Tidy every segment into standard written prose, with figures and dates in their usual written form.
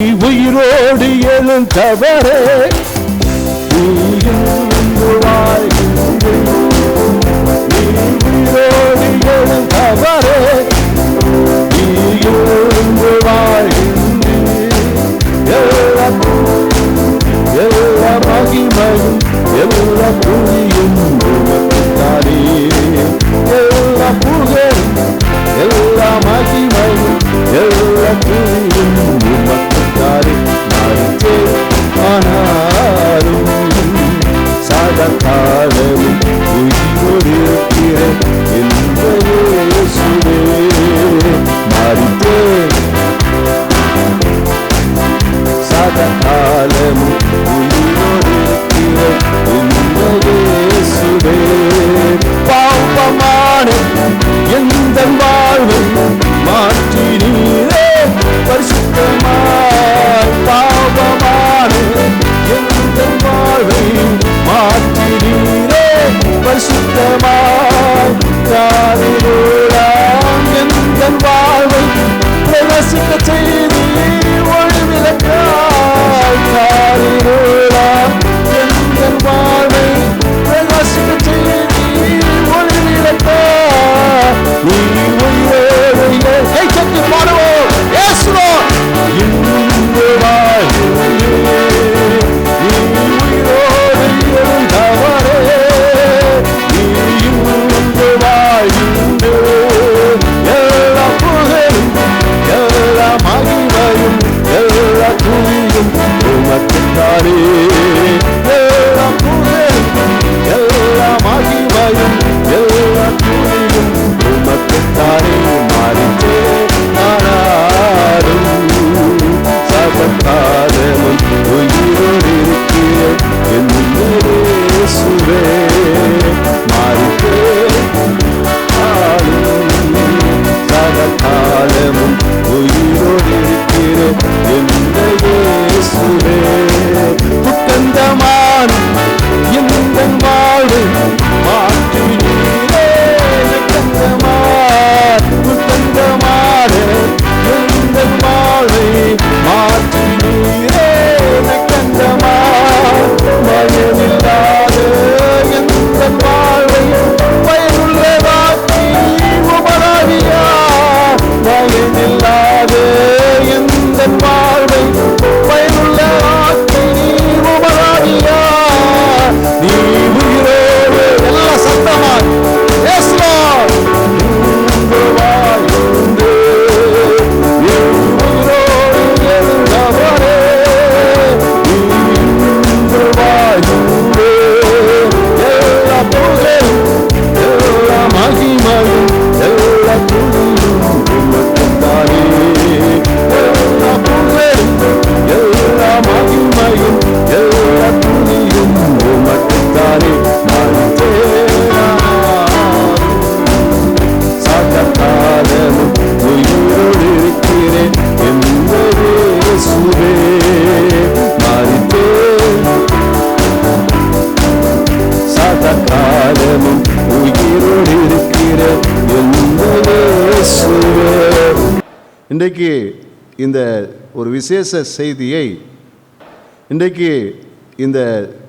உயிரோடு எழுந்தவரே, நீ உயிரோடு எழுந்தவரே, நீ எழுந்து எல்லா மகிமையும் எல்லா புரியும் உமக்குத்தானே, எல்லா புகழும் எல்லா மகிமையும் எல்லா புரியும் உமக்குத்தானே. மறித்தே ஆனாலும் சதாகாலமும் உயிரோடு இருக்கிற இந்த இயேசுவே. மறித்தே சதாகாலமும் உயிரோடு இருக்கிற இந்த இயேசுவே. பாவமான எந்த வாழ்வை மாற்றி நீரே பரிசுத்தமாய், பாவமான எந்த வாழ்வை மாற்றி நீரே பரிசுத்தமாய், காரிருளாம் எந்த வாழ்வை பிரகாசிக்க செய்தி ஒளிவிளக்காய், காரிருளாம் எந்த வாழ்வை பிரகாசிக்க செய்தி ஒளிவிளக்காய். நீ உயிரோடு கைச்சத்து பாடுவோம் இயேசுவே. இன்று வாழ்கிறே, நீ உயிரோடு எழுந்தவரே, நீ இன்று வாழ்கின்றே, எல்லா புகழும் எல்லா மகிமையும் எல்லா துதியும் உமக்குத்தானே, எல்லா புகழும் எல்லா மகிமையும் எல்லா துதியும் உமக்குத்தானே. மறித்தே ஆனாலும் சதாகாலமும் உயிரோடு இருக்கிற இந்த இயேசுவே. மறித்தே ஆனாலும் சதாகாலமும் உயிரோடு இருக்கிற இந்த இயேசுவே. துக்கந்தமான எந்த வாழ்வை மாற்றி நீரே கந்தமான, துக்கந்தமான எந்த வாழ்வை மாற்றி நீரே கந்தமான, பயனில்லாத எந்த வாழ்வை பயனுள்ளதாக்கி உமராவியா, பயனில்லாத எந்த வாழ்வை பயனுள்ளதாக்கி உமராவியா. நீ உயிரோடு எல்லா சத்தமாய் Yes Lord, இன்று வாழ்கின்றே, நீ உயிரோடு எழுந்தவரே, நீ இன்று வாழ்கின்றே, எல்லா புகழும் எல்லா மகிமையும் எல்லா துதியும் உமக்குத்தானே, எல்லா புகழும் எல்லா மகிமையும் எல்லா துதியும் உமக்குத்தானே. மறித்தே சதாகாலமும் உயிரோடு இருக்கிறேன் இந்த இயேசுவே. மறித்தே சதாகாலமும் உயிரோடு இருக்கிற இந்த இயேசுவே. இன்றைக்கு இந்த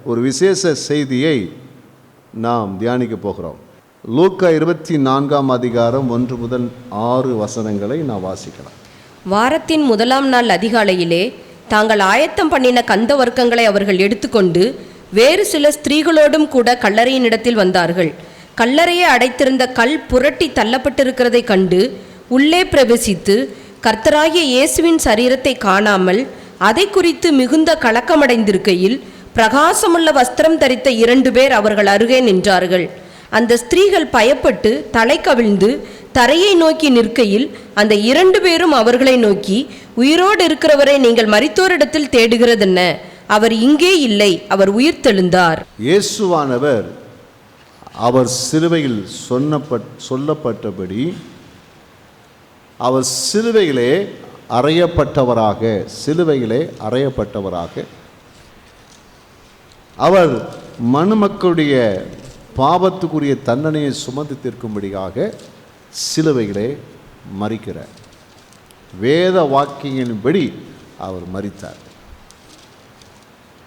ஒரு விசேஷ செய்தியை நாம் தியானிக்க போகிறோம். லூக்கா 24 அதிகாரம் 1 முதல் 6 வசனங்களை நான் வாசிக்கலாம். வாரத்தின் முதலாம் நாள் அதிகாலையிலே தாங்கள் ஆயத்தம் பண்ணின கந்த வர்க்கங்களை அவர்கள் எடுத்துக்கொண்டு வேறு சில ஸ்திரீகளோடும் கூட கல்லறையின் இடத்தில் வந்தார்கள். கல்லறையை அடைத்திருந்த கல் புரட்டி தள்ளப்பட்டிருக்கிறதை கண்டு உள்ளே பிரவேசித்து கர்த்தராகிய இயேசுவின் சரீரத்தை காணாமல் அதை குறித்து மிகுந்த கலக்கமடைந்திருக்கையில் பிரகாசமுள்ள வஸ்திரம் தரித்த 2 பேர் அவர்கள் அருகே நின்றார்கள். அந்த ஸ்திரீகள் பயப்பட்டு தலை கவிழ்ந்து தரையை நோக்கி நிற்கையில் அந்த 2 பேரும் அவர்களை நோக்கி, உயிரோடு இருக்கிறவரை நீங்கள் மரித்தோரிடத்தில் தேடுகிறதென்ன? அவர் இங்கே இல்லை, அவர் உயிர்த்தெழுந்தார். இயேசுவானவர் அவர் சிலுவையில் சொல்லப்பட்டபடி அவர் சிலுவையிலே அறையப்பட்டவராக அவர் மனுமக்களுடைய பாவத்துக்குரிய தண்டனையை சுமந்து தீர்க்கும்படியாக சிலுவையிலே மரிக்கிறார். வேத வாக்கியங்களின்படி அவர் மரித்தார்.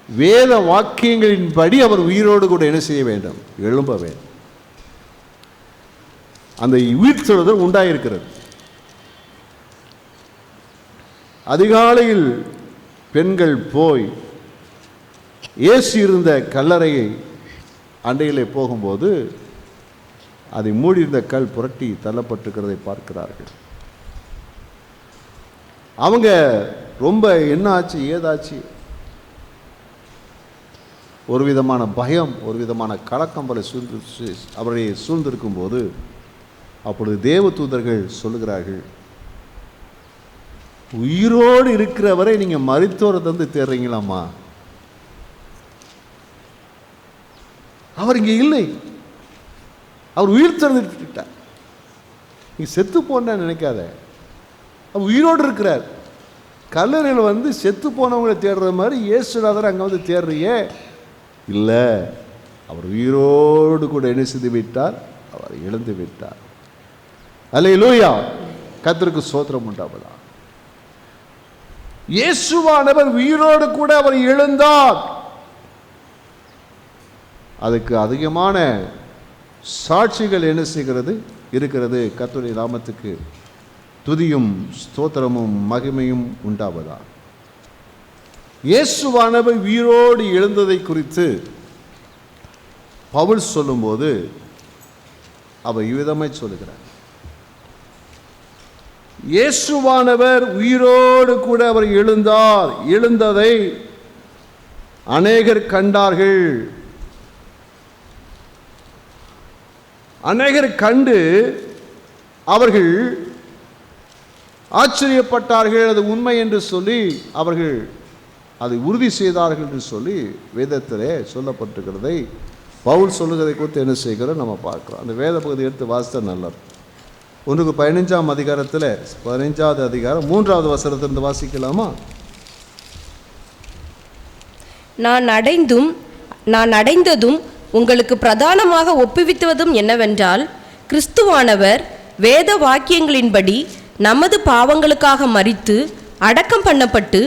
வேத வாக்கியங்களின்படி அவர் உயிரோடு கூட என்ன செய்ய வேண்டும்? எழும்ப வேண்டும். அந்த உயிர்த்தெழுதல் உண்டாயிருக்கிறது. அதிகாலையில் பெண்கள் போய் இயேசு இருந்த கல்லறையை அண்டையிலே போகும்போது அதை மூடியிருந்த கல் புரட்டி தள்ளப்பட்டிருக்கிறதை பார்க்கிறார்கள். அவங்க ரொம்ப என்ன ஆச்சு ஏதாச்சு, ஒரு விதமான பயம், ஒரு விதமான கலக்கம் அவரை சூழ்ந்திருக்கும் போது அப்பொழுது தேவ தூதர்கள் சொல்லுகிறார்கள், உயிரோடு இருக்கிறவரை நீங்க மரித்தோரை தந்து தேடுறீங்களாமா? அவர் இங்கே இல்லை, அவர் உயிர் திறந்துட்டார். நீ செத்து போன நினைக்காத, அவர் உயிரோடு இருக்கிறார். கல்லறையில் செத்து போனவங்களை தேடுற மாதிரி இயேசுநாதர் அங்கே தேடுறியே, இல்லை, அவர் உயிரோடு கூட என்ன செய்து விட்டார்? அவர் இழந்து விட்டார். அல்லேலூயா, கர்த்தருக்கு ஸ்தோத்திரம் உண்டாவதா. இயேசுவானவர் உயிரோடு கூட அவர் எழுந்தார். அதுக்கு அதிகமான சாட்சிகள் என்ன செய்கிறது இருக்கிறது. கர்த்தருடைய நாமத்துக்கு துதியும் ஸ்தோத்திரமும் மகிமையும் உண்டாவதா. இயேசுவானவர் உயிரோடு எழுந்ததை குறித்து பவுல் சொல்லும்போது அவர் இவ்விதமாய் சொல்லுகிறார், இயேசுவானவர் உயிரோடு கூட அவர் எழுந்தார். எழுந்ததை அநேகர் கண்டார்கள். அநேகர் கண்டு அவர்கள் ஆச்சரியப்பட்டார்கள். அது உண்மை என்று சொல்லி அவர்கள் அதை உறுதி செய்தார்கள் என்று சொல்லி வேதத்திலே சொல்லப்பட்டிருக்கிறதை பவுல் சொல்லுகிறதை குறித்து என்ன செய்கிறோம் நம்ம பார்க்கிறோம். அந்த வேத பகுதி எடுத்து வாசித்தா நல்லது. 1:15 அதிகாரத்தில் 15வது அதிகாரம் 3வது வசனத்திலிருந்து வாசிக்கலாமா? நான் அடைந்ததும் உங்களுக்கு பிரதானமாக ஒப்புவித்துவதும் என்னவென்றால், கிறிஸ்துவானவர் வேத வாக்கியங்களின்படி நமது பாவங்களுக்காக மரித்து அடக்கம் பண்ணப்பட்டு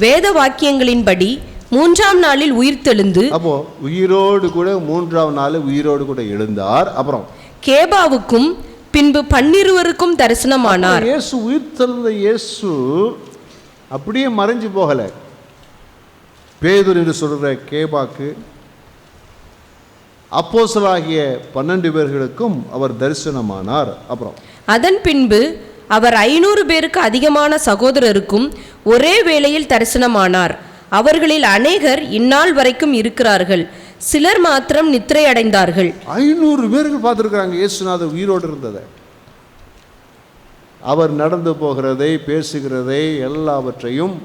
வேத வாக்கியங்களின்படி 3ஆம் நாளில் உயிர்த்தெழுந்து, அப்போ உயிரோடு கூட 3ஆம் நாள் உயிரோடு கூட எழுந்தார். அப்புறம் கேபாவுக்கும் பின்பு 12 தரிசனமானார். இயேசு உயிர்த்தெழுந்த இயேசு அப்படியே மறைஞ்சு போகல. பேதுரு என்று சொல்ற கேபாக்கு, அப்போஸ்தலராகிய 12 பேர்களுக்கும் அவர் தரிசனமானார். அப்புறம் அதன் பின்பு அவர் 500 பேருக்கு அதிகமான சகோதரருக்கும் ஒரே வேளையில் தரிசனமானார். அவர்களில் அநேகர் இந்நாள் வரைக்கும் இருக்கிறார்கள், சிலர் மாத்திரம் நித்திரை அடைந்தார்கள். 500 பேர்கள் பார்த்திருக்கிறாங்க இயேசுநாதர் உயிரோடு இருந்ததை. அவர் நடந்து போகிறதை, பேசுகிறதை எல்லாவற்றையும்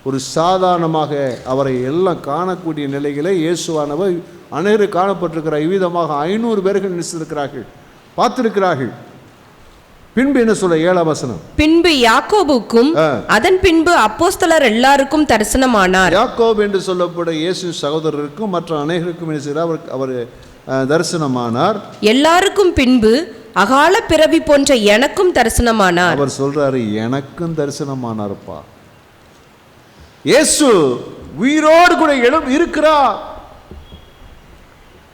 ஒரு சாதாரணமாக அவரை எல்லாம் காணக்கூடிய நிலையிலே இயேசுவானவர் அநேகர் காணப்பட்டிருக்கிற இவ்விதமாக 500 பேர்கள் நினைச்சிருக்கிறார்கள், பார்த்திருக்கிறார்கள். பின்பு என்ன சொல்ல 7ஆம் வசனம், பின்பு யாக்கோபுக்கும் அதன் பின்பு அப்போஸ்தலர் எல்லாருக்கும் தரிசனமானார். யாக்கோபு என்று சொல்லப்படும் இயேசு சகோதரருக்கும் மற்ற அநேகருக்கும் என்ன செய்தார்? அவர் தரிசனமானார். எல்லாருக்கும் பின்பு அகால பிறவி போன்ற எனக்கும் தரிசனமானார். அவர் சொல்றாரு, எனக்கும் தரிசனமானார்ப்பா. இயேசு உயிரோடு கூட இருக்கிறார்,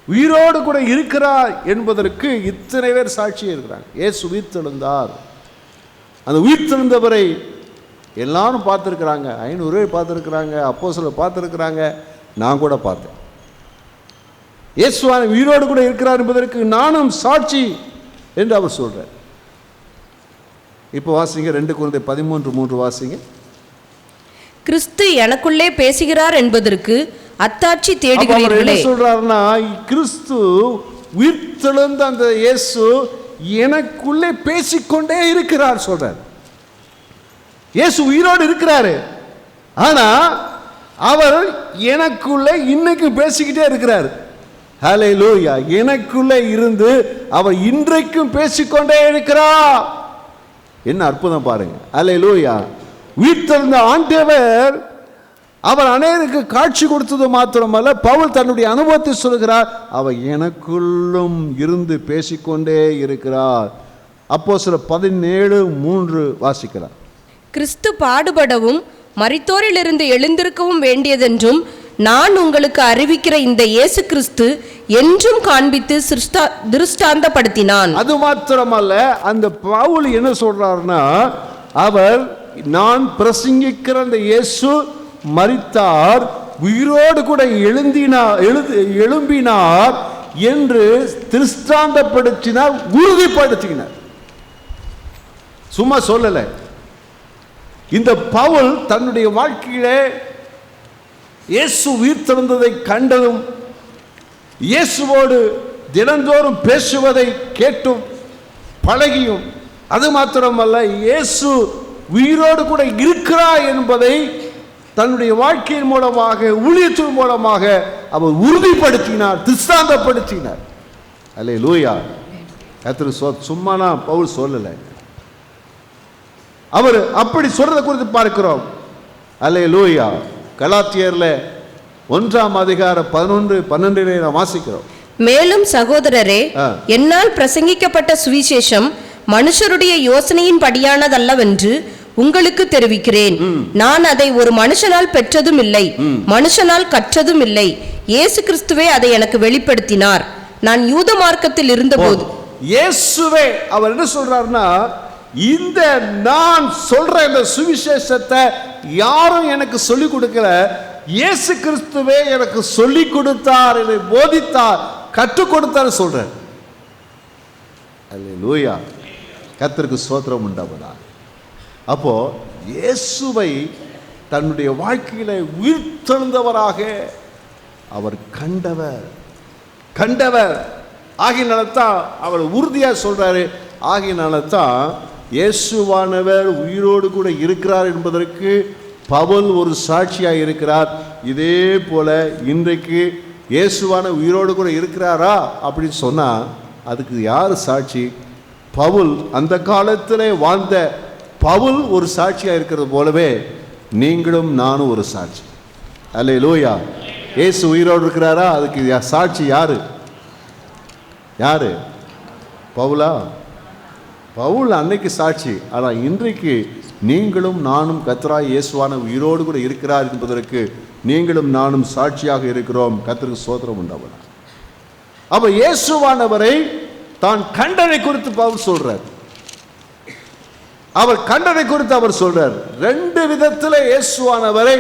உயிரோடு கூட இருக்கிறார் என்பதற்கு இத்தனை பேர் சாட்சி இருக்கிறாங்க. இயேசு உயிர்த்தெழுந்தார். அந்த உயிர்த்தெழுந்தவரை எல்லாரும் பார்த்துருக்கிறாங்க. 500 பேர் பார்த்துருக்கிறாங்க, அப்போஸ்தலர் பார்த்துருக்கிறாங்க, நான் கூட பார்த்தேன். இயேசுவான உயிரோடு கூட இருக்கிறார் என்பதற்கு நானும் சாட்சி என்று அவர் சொல்றார். இப்போ வாசிங்க 2 கொரிந்தியர் 13:3 வாசிங்க. கிறிஸ்து எனக்குள்ளே பேசுகிறார் என்பதற்கு அத்தாட்சி தேடுகிறீர்களே. சொல்றாருன்னா, கிறிஸ்து உயிர்த்தெழுந்த அந்த இயேசு எனக்குள்ளே பேசிக்கொண்டே இருக்கிறார் சொல்றார். இயேசு உயிரோடு இருக்கிறாரு, ஆனா அவர் எனக்குள்ளே இன்னைக்கு பேசிக்கிட்டே இருக்கிறார். ஹல்லேலூயா. எனக்குள்ளே இருந்து அவர் இன்றைக்கும் பேசிக்கொண்டே இருக்கிறார். என்ன அற்புதம் பாருங்க. ஹல்லேலூயா. உயிர்த்தெழுந்த ஆண்டவர் அவர் அநேகருக்கு காட்சி கொடுத்தது மாத்திரமல்ல, பவுல் தன்னுடைய அனுபவத்தை சொல்கிறார், அவர் எனக்குள்ளும் இருந்து பேசிக்கொண்டே இருக்கிறார். அப்போஸ்தலர் 17:3 வாசிக்கிறார். கிறிஸ்து பாடுபடவும் மரித்தோரிலிருந்து எழுந்திருக்கவும் வேண்டியதென்றும் நான் உங்களுக்கு அறிவிக்கிற இந்த இயேசு கிறிஸ்து என்றும் காண்பித்து திருஷ்டாந்தப்படுத்தினான். அது மாத்திரமல்ல, அந்த பவுல் என்ன சொல்றாருன்னா, அவர் நான் பிரசங்கிக்கிற அந்த இயேசு மரித்தார், உயிரோடு கூட எழும்பினார் என்று திருஷ்டாந்தப்படுத்தினார், உறுதிப்படுத்தினார். சும்மா சொல்லல. இந்த பவுல் தன்னுடைய வாழ்க்கையிலே இயேசு உயிர்த்தெழுந்ததை கண்டதும், இயேசுவோடு தினந்தோறும் பேசுவதை கேட்டும் பழகியும், அது மாத்திரமல்ல இயேசு உயிரோடு கூட இருக்கிறார் என்பதை தன்னுடைய வாழ்க்கையின் மூலமாக, ஊழியத்தின் மூலமாக அவர் உறுதிப்படுத்தினார், திருஷ்டாந்தப்படுத்தினார். அல்லேலூயா. கர்த்தருக்கு சும்மா நான் பவுல் சொல்லலை, அவர் அப்படி சொல்றதை குறித்து பார்க்கிறோம். அல்லேலூயா. கலாத்தியர்ல 1:11-12 நாம் வாசிக்கிறோம். மேலும் சகோதரரே, என்னால் பிரசங்கிக்கப்பட்ட சுவிசேஷம் மனுஷருடைய யோசனையின் படியானதல்லவென்று உங்களுக்கு தெரிவிக்கிறேன். நான் அதை ஒரு மனுஷனால் பெற்றதும் இல்லை, மனுஷனால் கற்றதும் இல்லை. இயேசு கிறிஸ்துவே அதை எனக்கு வெளிப்படுத்தினார். நான் யூத மார்க்கத்தில் இருந்தபோது இயேசுவே அவர் என்ன சொல்றாருன்னா, இந்த நான் சொல்ற இந்த சுவிசேஷத்தை யாரும் எனக்கு சொல்லிக் கொடுக்கல, இயேசு கிறிஸ்துவே எனக்கு சொல்லிக் கொடுத்தார், என்னை போதித்தார், கற்றுக் கொடுத்தார் சொல்றார். அல்லேலூயா. கர்த்தருக்கு ஸ்தோத்திரம் உண்டாவதா. அப்போ இயேசுவை தன்னுடைய வாழ்க்கையில உயிர்த்தெழுந்தவராக அவர் கண்டவர் ஆகினால்தான் அவர் உறுதியா சொல்றாரு. ஆகினால்தான் இயேசுவானவர் உயிரோடு கூட இருக்கிறார் என்பதற்கு பவுல் ஒரு சாட்சியாக இருக்கிறார். இதே போல இன்றைக்கு இயேசுவான உயிரோடு கூட இருக்கிறாரா அப்படின்னு சொன்னா அதுக்கு யார் சாட்சி? பவுல். அந்த காலத்திலே வாழ்ந்த பவுல் ஒரு சாட்சியாக இருக்கிறது போலவே நீங்களும் நானும் ஒரு சாட்சி. அல்லேலூயா. இயேசு உயிரோடு இருக்கிறாரா? அதுக்கு சாட்சி யாரு? பவுலா? பவுல் அன்னைக்கு சாட்சி. ஆனால் இன்றைக்கு நீங்களும் நானும் கர்த்தராகிய இயேசுவான உயிரோடு கூட இருக்கிறார் என்பதற்கு நீங்களும் நானும் சாட்சியாக இருக்கிறோம். கர்த்தருக்கு ஸ்தோத்திரம் உண்டாவதாக. அப்ப இயேசுவானவரை தான் கண்டனை குறித்து பவுல் சொல்றார். அவர் கண்டனை குறித்து அவர் சொல்றார். 2 விதத்தில் இயேசுவானவரை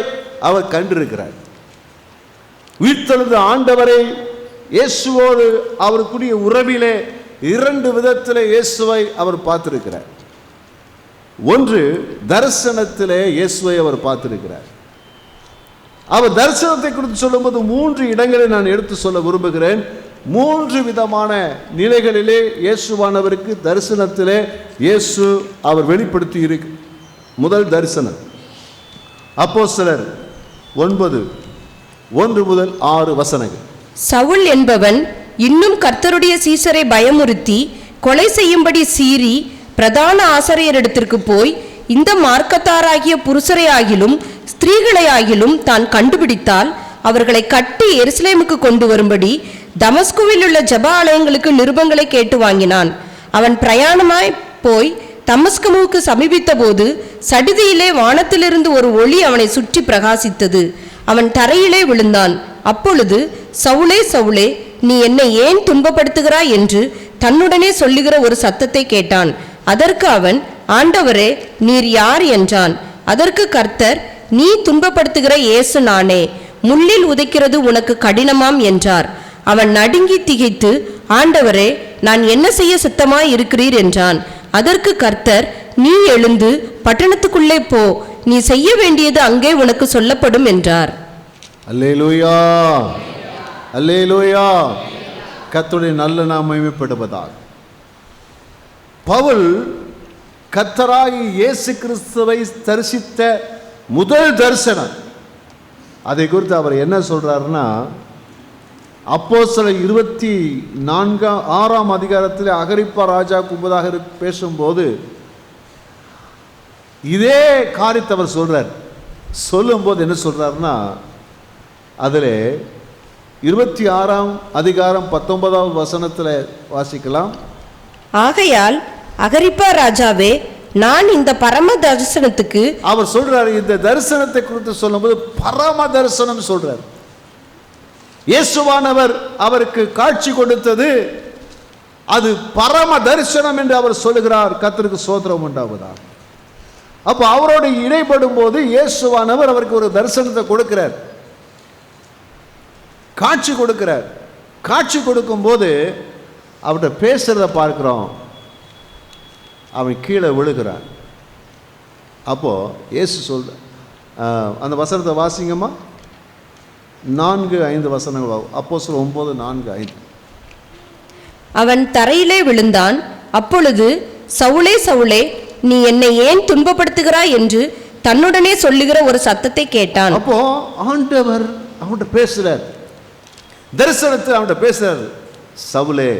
அவர் கண்டிருக்கிறார். உயிர்த்தெழுந்த ஆண்டவரை இயேசுவோடு அவருக்குரிய உறவிலே 2 விதத்தில் இயேசுவை அவர் பார்த்திருக்கிறார். ஒன்று, தரிசனத்திலே இயேசுவை அவர் பார்த்திருக்கிறார். அவர் தரிசனத்தை குறித்து சொல்லும்போது 3 இடங்களை நான் எடுத்து சொல்ல விரும்புகிறேன். 3 விதமான நிலைகளிலே இயேசுவானவருக்கு தரிசனத்திலே இயேசு அவர் வெளிப்படுத்தி இருக்கு. முதல் தரிசனம் அப்போஸ்தலர் 9:1-6 சவுல் என்பவன் இன்னும் கர்த்தருடைய சீசரை பயமுறுத்தி கொலை செய்யும்படி சீறி பிரதான ஆசாரியரிடத்திற்கு போய், இந்த மார்க்கத்தாராகிய புருஷரை ஆகிலும் ஸ்திரீகளை ஆகிலும் தான் கண்டுபிடித்தால் அவர்களை கட்டி எருசலேமுக்கு கொண்டு வரும்படி தமஸ்குவில் உள்ள ஜெப ஆலயங்களுக்கு நிருபங்களை கேட்டு வாங்கினான். அவன் பிரயாணமாய் போய் தமஸ்குவுக்கு சமீபித்த போது சடிதியிலே வானத்திலிருந்து ஒரு ஒளி அவனை சுற்றி பிரகாசித்தது. அவன் தரையிலே விழுந்தான். அப்பொழுது, சவுலே சவுலே, நீ என்னை ஏன் துன்பப்படுத்துகிறாய் என்று தன்னுடனே சொல்லுகிற ஒரு சத்தத்தை கேட்டான். அதற்கு அவன், ஆண்டவரே, நீர் யார் என்றான். அதற்கு கர்த்தர், நீ துன்பப்படுத்துகிற இயேசு நானே. முள்ளில் உதைக்கிறது உனக்கு கடினமாம் என்றார். அவன் நடுங்கி திகைத்து, ஆண்டவரே, நான் என்ன செய்ய சித்தமாய் இருக்கிறீர் என்றான். அதற்கு கர்த்தர், நீ எழுந்து பட்டணத்துக்குள்ளே போ, நீ செய்ய வேண்டியது அங்கே உனக்கு சொல்லப்படும் என்றார். அல்லேலூயா, அல்லேலூயா. கர்த்தருடைய நல்ல நாமம் மகிமைப்படுவதாக. பவுல் கர்த்தராகிய இயேசு கிறிஸ்துவை தரிசித்த முதல் தரிசனம், அதை குறித்து அவர் என்ன சொல்றாருன்னா, அப்போஸ்தலர் 24:6 அகிரிப்பா ராஜாவுக்கு முன்பதாக பேசும்போது இதே காரியத்தை அவர் சொல்றார். சொல்லும்போது என்ன சொல்றாருன்னா, அதில் 26:19 வாசிக்கலாம். ஆகையால் அகிரிப்பா ராஜாவே, நான் இந்த பரம தரிசனத்துக்கு, அவர் சொல்றாரு, இந்த தரிசனத்தை குறித்து சொல்லும்போது பரம தரிசனம் சொல்றார். இயேசுவானவர் அவருக்கு காட்சி கொடுத்தது அது பரம தரிசனம் என்று அவர் சொல்லுகிறார். கர்த்தருக்கு ஸ்தோத்திரம் உண்டாவதா. அப்போ அவரோடு இடைப்படும் போது இயேசுவானவர் அவருக்கு ஒரு தரிசனத்தை கொடுக்கிறார், காட்சி கொடுக்கிறார். காட்சி கொடுக்கும்போது அவர்கிட்ட பேசுறத பார்க்கிறோம். அவன் கீழே விழுகிறான். அப்போ இயேசு சொல்ற அந்த வசனத்தை வாசிங்கம்மா. 4-5 வசனங்கள். அப்போஸ்தலர் 9:4-5. அவன் தரையிலே விழுந்தான். அப்பொழுது, சவுலே சவுலே, நீ என்னை ஏன் துன்பப்படுத்துகிறாய் என்று தன்னுடனே சொல்லுகிற ஒரு சத்தத்தை கேட்டான். அப்போ ஆண்டவர் அவன்கிட்ட பேசுறார், தரிசனத்தில் அவன்கிட்ட பேசுறார். சவுலே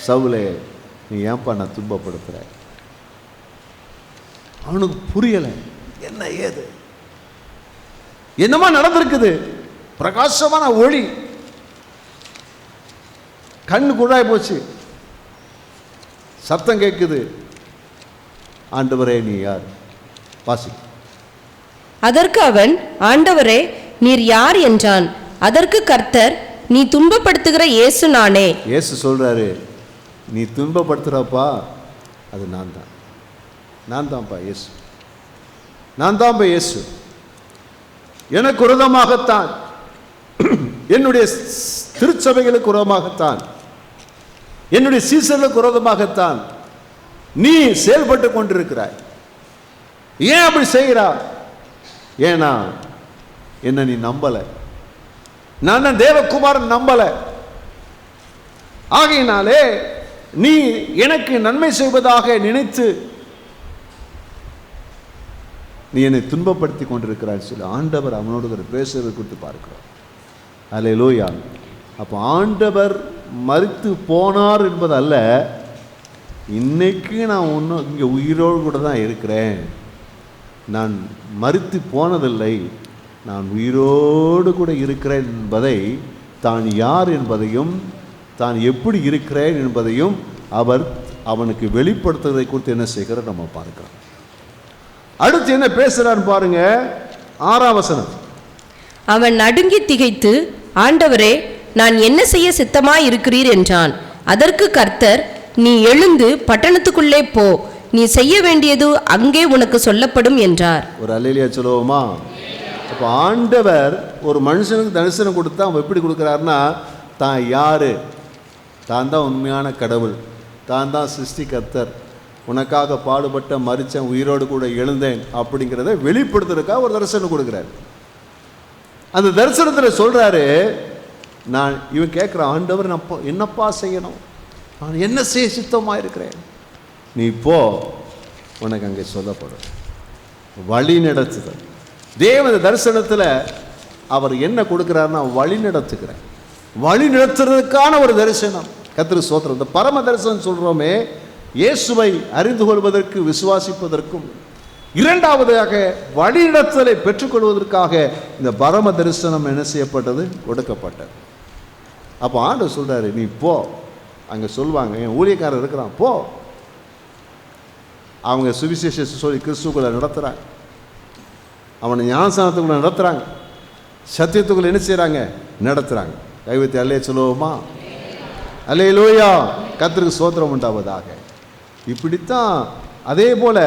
சவுலே, நீ ஏன்பா நான் துன்பப்படுத்துற? அவனுக்கு புரியல என்ன ஏது, என்னமா நடந்திருக்குது. பிரகாசமான ஒளி, கண்ணு குழாய் போச்சு, சத்தம் கேட்குது. ஆண்டவரே நீ யார்? வாசி. அதற்கு அவன், ஆண்டவரே நீர் யார் என்றான். அதற்கு கர்த்தர், நீ துன்பப்படுத்துகிற இயேசு நானே. இயேசு சொல்றாரு, நீ துன்பப்படுத்துறப்பா அது நான் தான், நான் தான்ப்பா இயேசு, நான் தான்ப்பா இயேசு. எனக்கு விரோதமாகத்தான், என்னுடைய திருச்சபைகளுக்கு விரோதமாகத்தான், என்னுடைய சீசர்களுக்கு விரோதமாகத்தான் நீ செயல்பட்டு கொண்டிருக்கிறாய். ஏன் அப்படி செய்கிறா? ஏன்னா என்ன நீ நம்பல, நான் தான் தேவகுமாரன் நம்பல. ஆகையினாலே நீ எனக்கு நன்மை செய்வதாக நினைத்து நீ என்னை துன்பப்படுத்தி கொண்டிருக்கிறாய் சொல்லி ஆண்டவர் அவனோடு பேசுறது குறித்து பார்க்கிறோம். அல்லேலூயா. அப்போ ஆண்டவர் மரித்து போனார் என்பதல்ல, இன்னைக்கு நான் ஒன்றும் இங்கே உயிரோடு கூட தான் இருக்கிறேன், நான் மரித்து போனதில்லை, நான் உயிரோடு கூட இருக்கிறேன் என்பதை, தான் யார் என்பதையும் தான் எப்படி இருக்கிறேன் என்பதையும் அவர் அவனுக்கு வெளிப்படுத்துவதை குறித்து என்ன செய்கிற நம்ம பார்க்கிறோம். அடுத்து என்ன பேசுறான்னு பாருங்க. 6ஆம் வசனம். அவன் நடுங்கி திகைத்து, ஆண்டவரே நான் என்ன செய்ய சித்தமாய் இருக்கிறீர் என்றான். அதற்கு கர்த்தர், நீ எழுந்து பட்டணத்துக்குள்ளே போ, நீ செய்ய வேண்டியது அங்கே உனக்கு சொல்லப்படும் என்றார். ஒரு அல்லேலூயா சொல்லுவோமா? அப்போ ஆண்டவர் ஒரு மனுஷனுக்கு தரிசனம் கொடுத்தா அவன் எப்படி கொடுக்குறாருன்னா, தான் யாரு, தான் தான் உண்மையான கடவுள், தான் தான் சிருஷ்டி கர்த்தர், உனக்காக பாடுபட்ட மரிச்சேன், உயிரோடு கூட எழுந்தேன் அப்படிங்கிறத வெளிப்படுத்துறதுக்காக ஒரு தரிசனம் கொடுக்குறாரு. அந்த தரிசனத்தில் சொல்றாரு, நான் இவன் கேட்குறான், ஆண்டவர் நான் என்னப்பா செய்யணும், நான் என்ன செய்ய சித்தமாக இருக்கிறேன், நீ போ, உனக்கு அங்கே சொல்லப்படும். வழி நடத்துதல். தேவ தரிசனத்தில் அவர் என்ன கொடுக்குறாருன்னா வழி நடத்துகிறேன், வழி நடத்துறதுக்கான ஒரு தரிசனம். கர்த்தருக்கு ஸ்தோத்திரம். இந்த பரம தரிசனம் சொல்கிறோமே, இயேசுவை அறிந்து கொள்வதற்கு விசுவாசிப்பதற்கும், இரண்டாவதாக வழிநடத்தலை பெற்றுக்கொள்வதற்காக இந்த பரம தரிசனம் என்ன செய்யப்பட்டது, கொடுக்கப்பட்டது. அப்போ ஆண்டவர் சொல்றாரு, நீ போ, அங்கே சொல்லுவாங்க என் ஊழியக்காரர் இருக்கிறான், போ, அவங்க சுவிசேஷ சொல்லி கிறிஸ்துக்குள்ள நடத்துகிறாங்க, அவனை ஞானஸ்நானத்துக்குள்ள நடத்துகிறாங்க, சத்தியத்துக்குள்ள என்ன செய்கிறாங்க, நடத்துகிறாங்க. கைவித்தி அல்லே சொல்லுவோமா? அல்லேலூயா. கர்த்தருக்கு ஸ்தோத்திரம் உண்டாவதாக. இப்படித்தான். அதே போல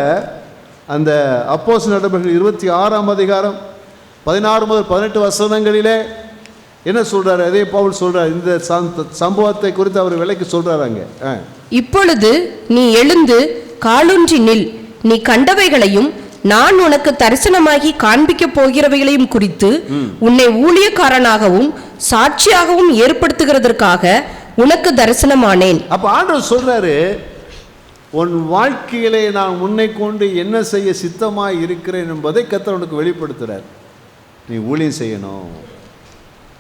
அந்த அப்போஸ்தலர் நடபடிகள் 26ஆம் அதிகாரம் 16 முதல் 18 வசனங்களிலே என்ன சொல்றாரு, அதே பவுல் சொல்றாரு. இந்த சம்பவத்தை குறித்து அவர் விலைக்கு சொல்றாங்க. இப்பொழுது நீ எழுந்து காலூன்றி நில், நீ கண்டவைகளையும் நான் உனக்கு தரிசனமாகி காண்பிக்க போகிறவைகளையும் குறித்து உன்னை ஊழியக்காரனாகவும் சாட்சியாகவும் ஏற்படுத்துகிறதற்காக உனக்கு தரிசனமானேன். அப்ப ஆண்டவர் சொல்றாரு, உன் வாழ்க்கையிலே நான் உன்னை கொண்டு என்ன செய்ய சித்தமாய் இருக்கிறேன் என்பதை கர்த்தர் உனக்கு வெளிப்படுத்துறார். நீ ஊழியம் செய்யணும்,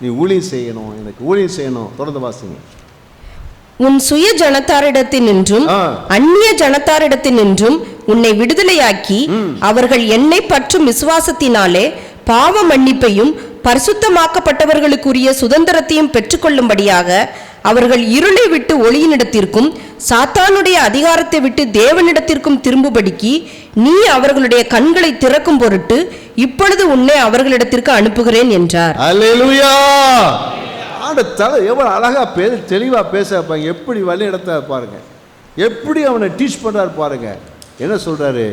நீ ஊழியம் செய்யணும், எனக்கு ஊழியம் செய்யணும். தொடர்ந்து வாசிங்க. உன் சுய ஜனத்தாரிடத்தினின்றும் அந்நிய ஜனத்தாரிடத்தினின்றும் உன்னை விடுதலையாக்கி அவர்கள் என்னை பற்றும் விசுவாசத்தினாலே பாவ மன்னிப்பையும் பரிசுத்தமாக்கப்பட்டவர்களுக்குரிய சுதந்திரத்தையும் பெற்றுக்கொள்ளும்படியாக அவர்கள் இருளை விட்டு ஒளியினிடத்திற்கும் சாத்தானுடைய அதிகாரத்தை விட்டு தேவனிடத்திற்கும் திரும்பும்படிக்கு நீ அவர்களுடைய கண்களை திறக்கும் பொருட்டு இப்பொழுது உன்னை அவர்களிடத்திற்கு அனுப்புகிறேன் என்றார். அல்லேலூயா. எவ்வளவு அழகா தெளிவா பேச பாருங்க, எப்படி வழி நடத்த பாருங்க, எப்படி அவனை டீச் பண்றாரு பாருங்க. என்ன சொல்றாரு?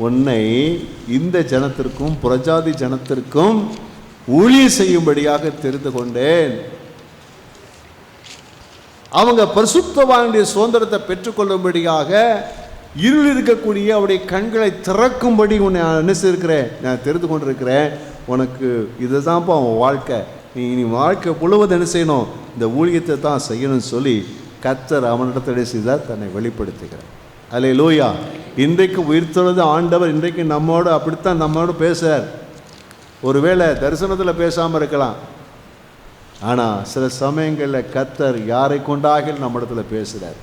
உன்னை இந்த ஜனத்திற்கும் புறஜாதி ஜனத்திற்கும் ஊழியம் செய்யும்படியாக தெரிந்து கொண்டேன். அவங்க பரிசுத்தவானுடைய சுதந்திரத்தை பெற்றுக்கொள்ளும்படியாக இருள் இருக்கக்கூடிய அவருடைய கண்களை திறக்கும்படி உன்னை என்ன செய்திருக்கிறேன், நான் தெரிந்து கொண்டிருக்கிறேன். உனக்கு இதுதான்ப்பா உன் வாழ்க்கை, நீ வாழ்க்கை முழுவதும் என்ன செய்யணும், இந்த ஊழியத்தை தான் செய்யணும்னு சொல்லி கர்த்தர் அவனிடத்திலே செய்தார், தன்னை வெளிப்படுத்துகிறார். அல்லேலூயா. இன்றைக்கு உயிர்த்தெழுந்த ஆண்டவர் இன்றைக்கு நம்மோடு அப்படித்தான் நம்மோடு பேசுகிறார். ஒருவேளை தரிசனத்தில் பேசாமல் இருக்கலாம், ஆனால் சில சமயங்களில் கர்த்தர் யாரை கொண்டாக நம்மிடத்துல பேசுகிறார்.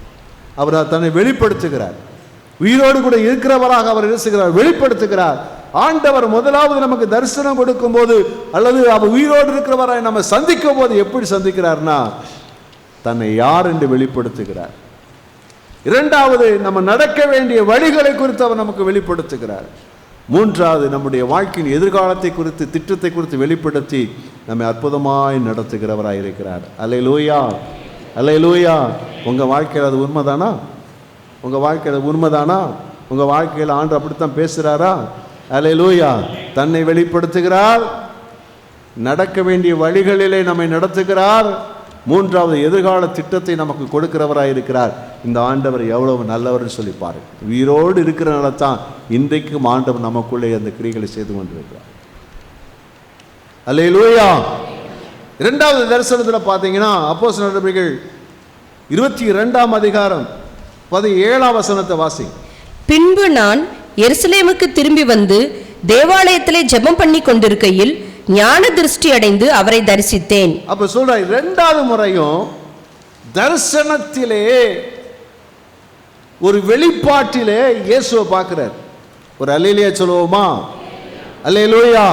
அவர் தன்னை வெளிப்படுத்துகிறார். உயிரோடு கூட இருக்கிறவராக அவர் பேசுகிறார், வெளிப்படுத்துகிறார். ஆண்டவர் முதலாவது நமக்கு தரிசனம் கொடுக்கும் போது அல்லது அவர் உயிரோடு இருக்கிறவராய் நம்ம சந்திக்கும் போது எப்படி சந்திக்கிறார்னா, தன்னை யார் என்று வெளிப்படுத்துகிறார். இரண்டாவது, நம்ம நடக்க வேண்டிய வழிகளை குறித்து அவர் நமக்கு வெளிப்படுத்துகிறார். மூன்றாவது, நம்முடைய வாழ்க்கையின் எதிர்காலத்தை குறித்து திட்டத்தை குறித்து வெளிப்படுத்தி நம்மை அற்புதமாய் நடத்துகிறவராய் இருக்கிறார். அல்லேலூயா, அல்லேலூயா. உங்கள் வாழ்க்கையில் அது உண்மைதானா? உங்கள் வாழ்க்கையில் உண்மைதானா? உங்கள் வாழ்க்கையில் ஆண்டு அப்படித்தான் பேசுகிறாரா? அல்லேலூயா. தன்னை வெளிப்படுத்துகிறார், நடக்க வேண்டிய வழிகளிலே நம்மை நடத்துகிறார். மூன்றாவது, எதிர்கால திட்டத்தை நமக்கு கொடுக்கிறவராக இருக்கிறார். இந்த ஆண்டவர் எவ்வளவு நல்லவர்னு சொல்லி பாருங்க. உயிரோடு இருக்கிறனால தான் இன்றைக்கும் ஆண்டவர் நமக்குள்ளே அந்த கிரிகளை செய்து கொண்டிருக்கிறார். அல்லேலூயா. இரண்டாவது தரிசனத்தில் பார்த்தீங்கன்னா அப்போஸ்தலர் நடவடிக்கைகள் 22ஆம் அதிகாரம் 17ஆம் வசனத்தை வாசி. பின்பு நான் எருசலேமுக்கு திரும்பி வந்து தேவாலயத்திலே ஜெபம் பண்ணி கொண்டிருக்கையில் ஞான திருஷ்டி அடைந்து அவரை தரிசித்தேன். அப்ப சொல்ற இரண்டாவது முறையும் தரிசனத்திலே ஒரு வெளிப்பாட்டிலே இயேசுவை பார்க்கிறார். ஒரு அல்லேலூயா சொல்லுவோமா? அல்லேலூயா.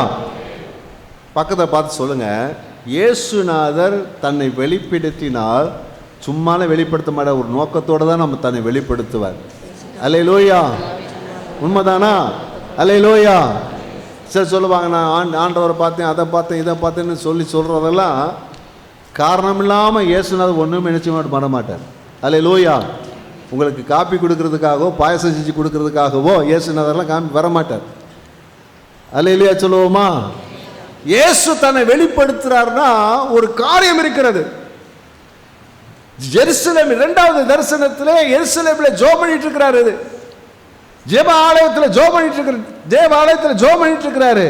பக்கத்தை பார்த்து சொல்லுங்க, இயேசுநாதர் தன்னை வெளிப்படுத்தினால் சும்மாலே வெளிப்படுத்த மாட்டார், ஒரு நோக்கத்தோடு தான் நம்ம தன்னை வெளிப்படுத்துவார். அல்லேலூயா. உண்மைதானா? அல்லேலூயா. சரி சொல்லுவாங்க, நான் ஆண்டவரை பார்த்தேன், அதை பார்த்தேன், இதை பார்த்தேன்னு சொல்கிறதெல்லாம் காரணம் இல்லாமல் இயேசுநாதர் ஒன்றும் நினைச்சு பண்ண மாட்டார். அல்லேலூயா. உங்களுக்கு காப்பி கொடுக்கறதுக்காகவோ பாயசம் செஞ்சு கொடுக்கறதுக்காகவோ இயேசுநாதர்லாம் வர மாட்டார். அல்லேலூயா சொல்லுவோமா? இயேசு தன்னை வெளிப்படுத்துறாருன்னா ஒரு காரியம் இருக்கிறது. எருசலேம் இரண்டாவது தரிசனத்திலே எருசலேமில் ஜெபம் பண்ணிட்டு இருக்கிறாரு. ஜெப ஆலயத்தில் ஜெபம் பண்ணிட்டு இருக்கிற தேவ ஆலயத்தில் ஜெபம் பண்ணிட்டு இருக்கிறாரு.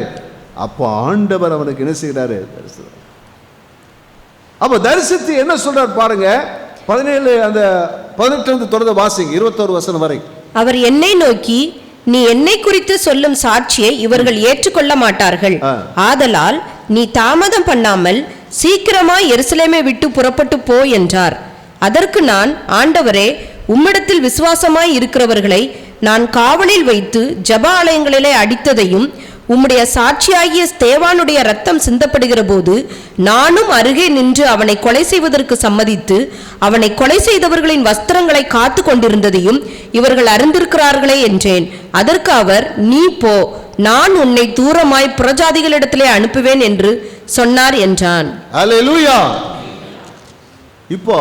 அப்போ ஆண்டவர் அவனுக்கு என்ன செய்கிறாரு? தரிசனம். அப்போ தரிசித்து என்ன சொல்றார் பாருங்க. 17 அந்த 18 தொடர்ந்து வாசிங்க, 21 வசனம் வரை. அவர் என்னை நோக்கி, நீ என்னை குறித்து சொல்லும் சாட்சியை இவர்கள் ஏற்றுக்கொள்ள மாட்டார்கள். ஆதலால் நீ தாமதம் பண்ணாமல் சீக்கிரமாய் எருசலேமை விட்டு புறப்பட்டு போ என்றார். அதற்கு நான், ஆண்டவரே, உம்மிடத்தில் விசுவாசமாய் இருக்கிறவர்களை நான் காவலில் வைத்து ஜெப ஆலயங்களிலே அடித்ததையும் உம்முடைய சாட்சியாகிய ஸ்தேவானுடைய ரத்தம் சிந்தப்படுகிற போது நானும் அருகே நின்று அவனை கொலை செய்வதற்கு சம்மதித்து அவனை கொலை செய்தவர்களின் வஸ்திரங்களை காத்து கொண்டிருந்ததையும் இவர்கள் அறிந்திருக்கிறார்களே என்றேன். அதற்கு அவர், நீ போ, நான் உன்னை தூரமாய் புறஜாதிகளிடத்திலே அனுப்புவேன் என்று சொன்னார் என்றான். அல்லேலூயா. இப்போ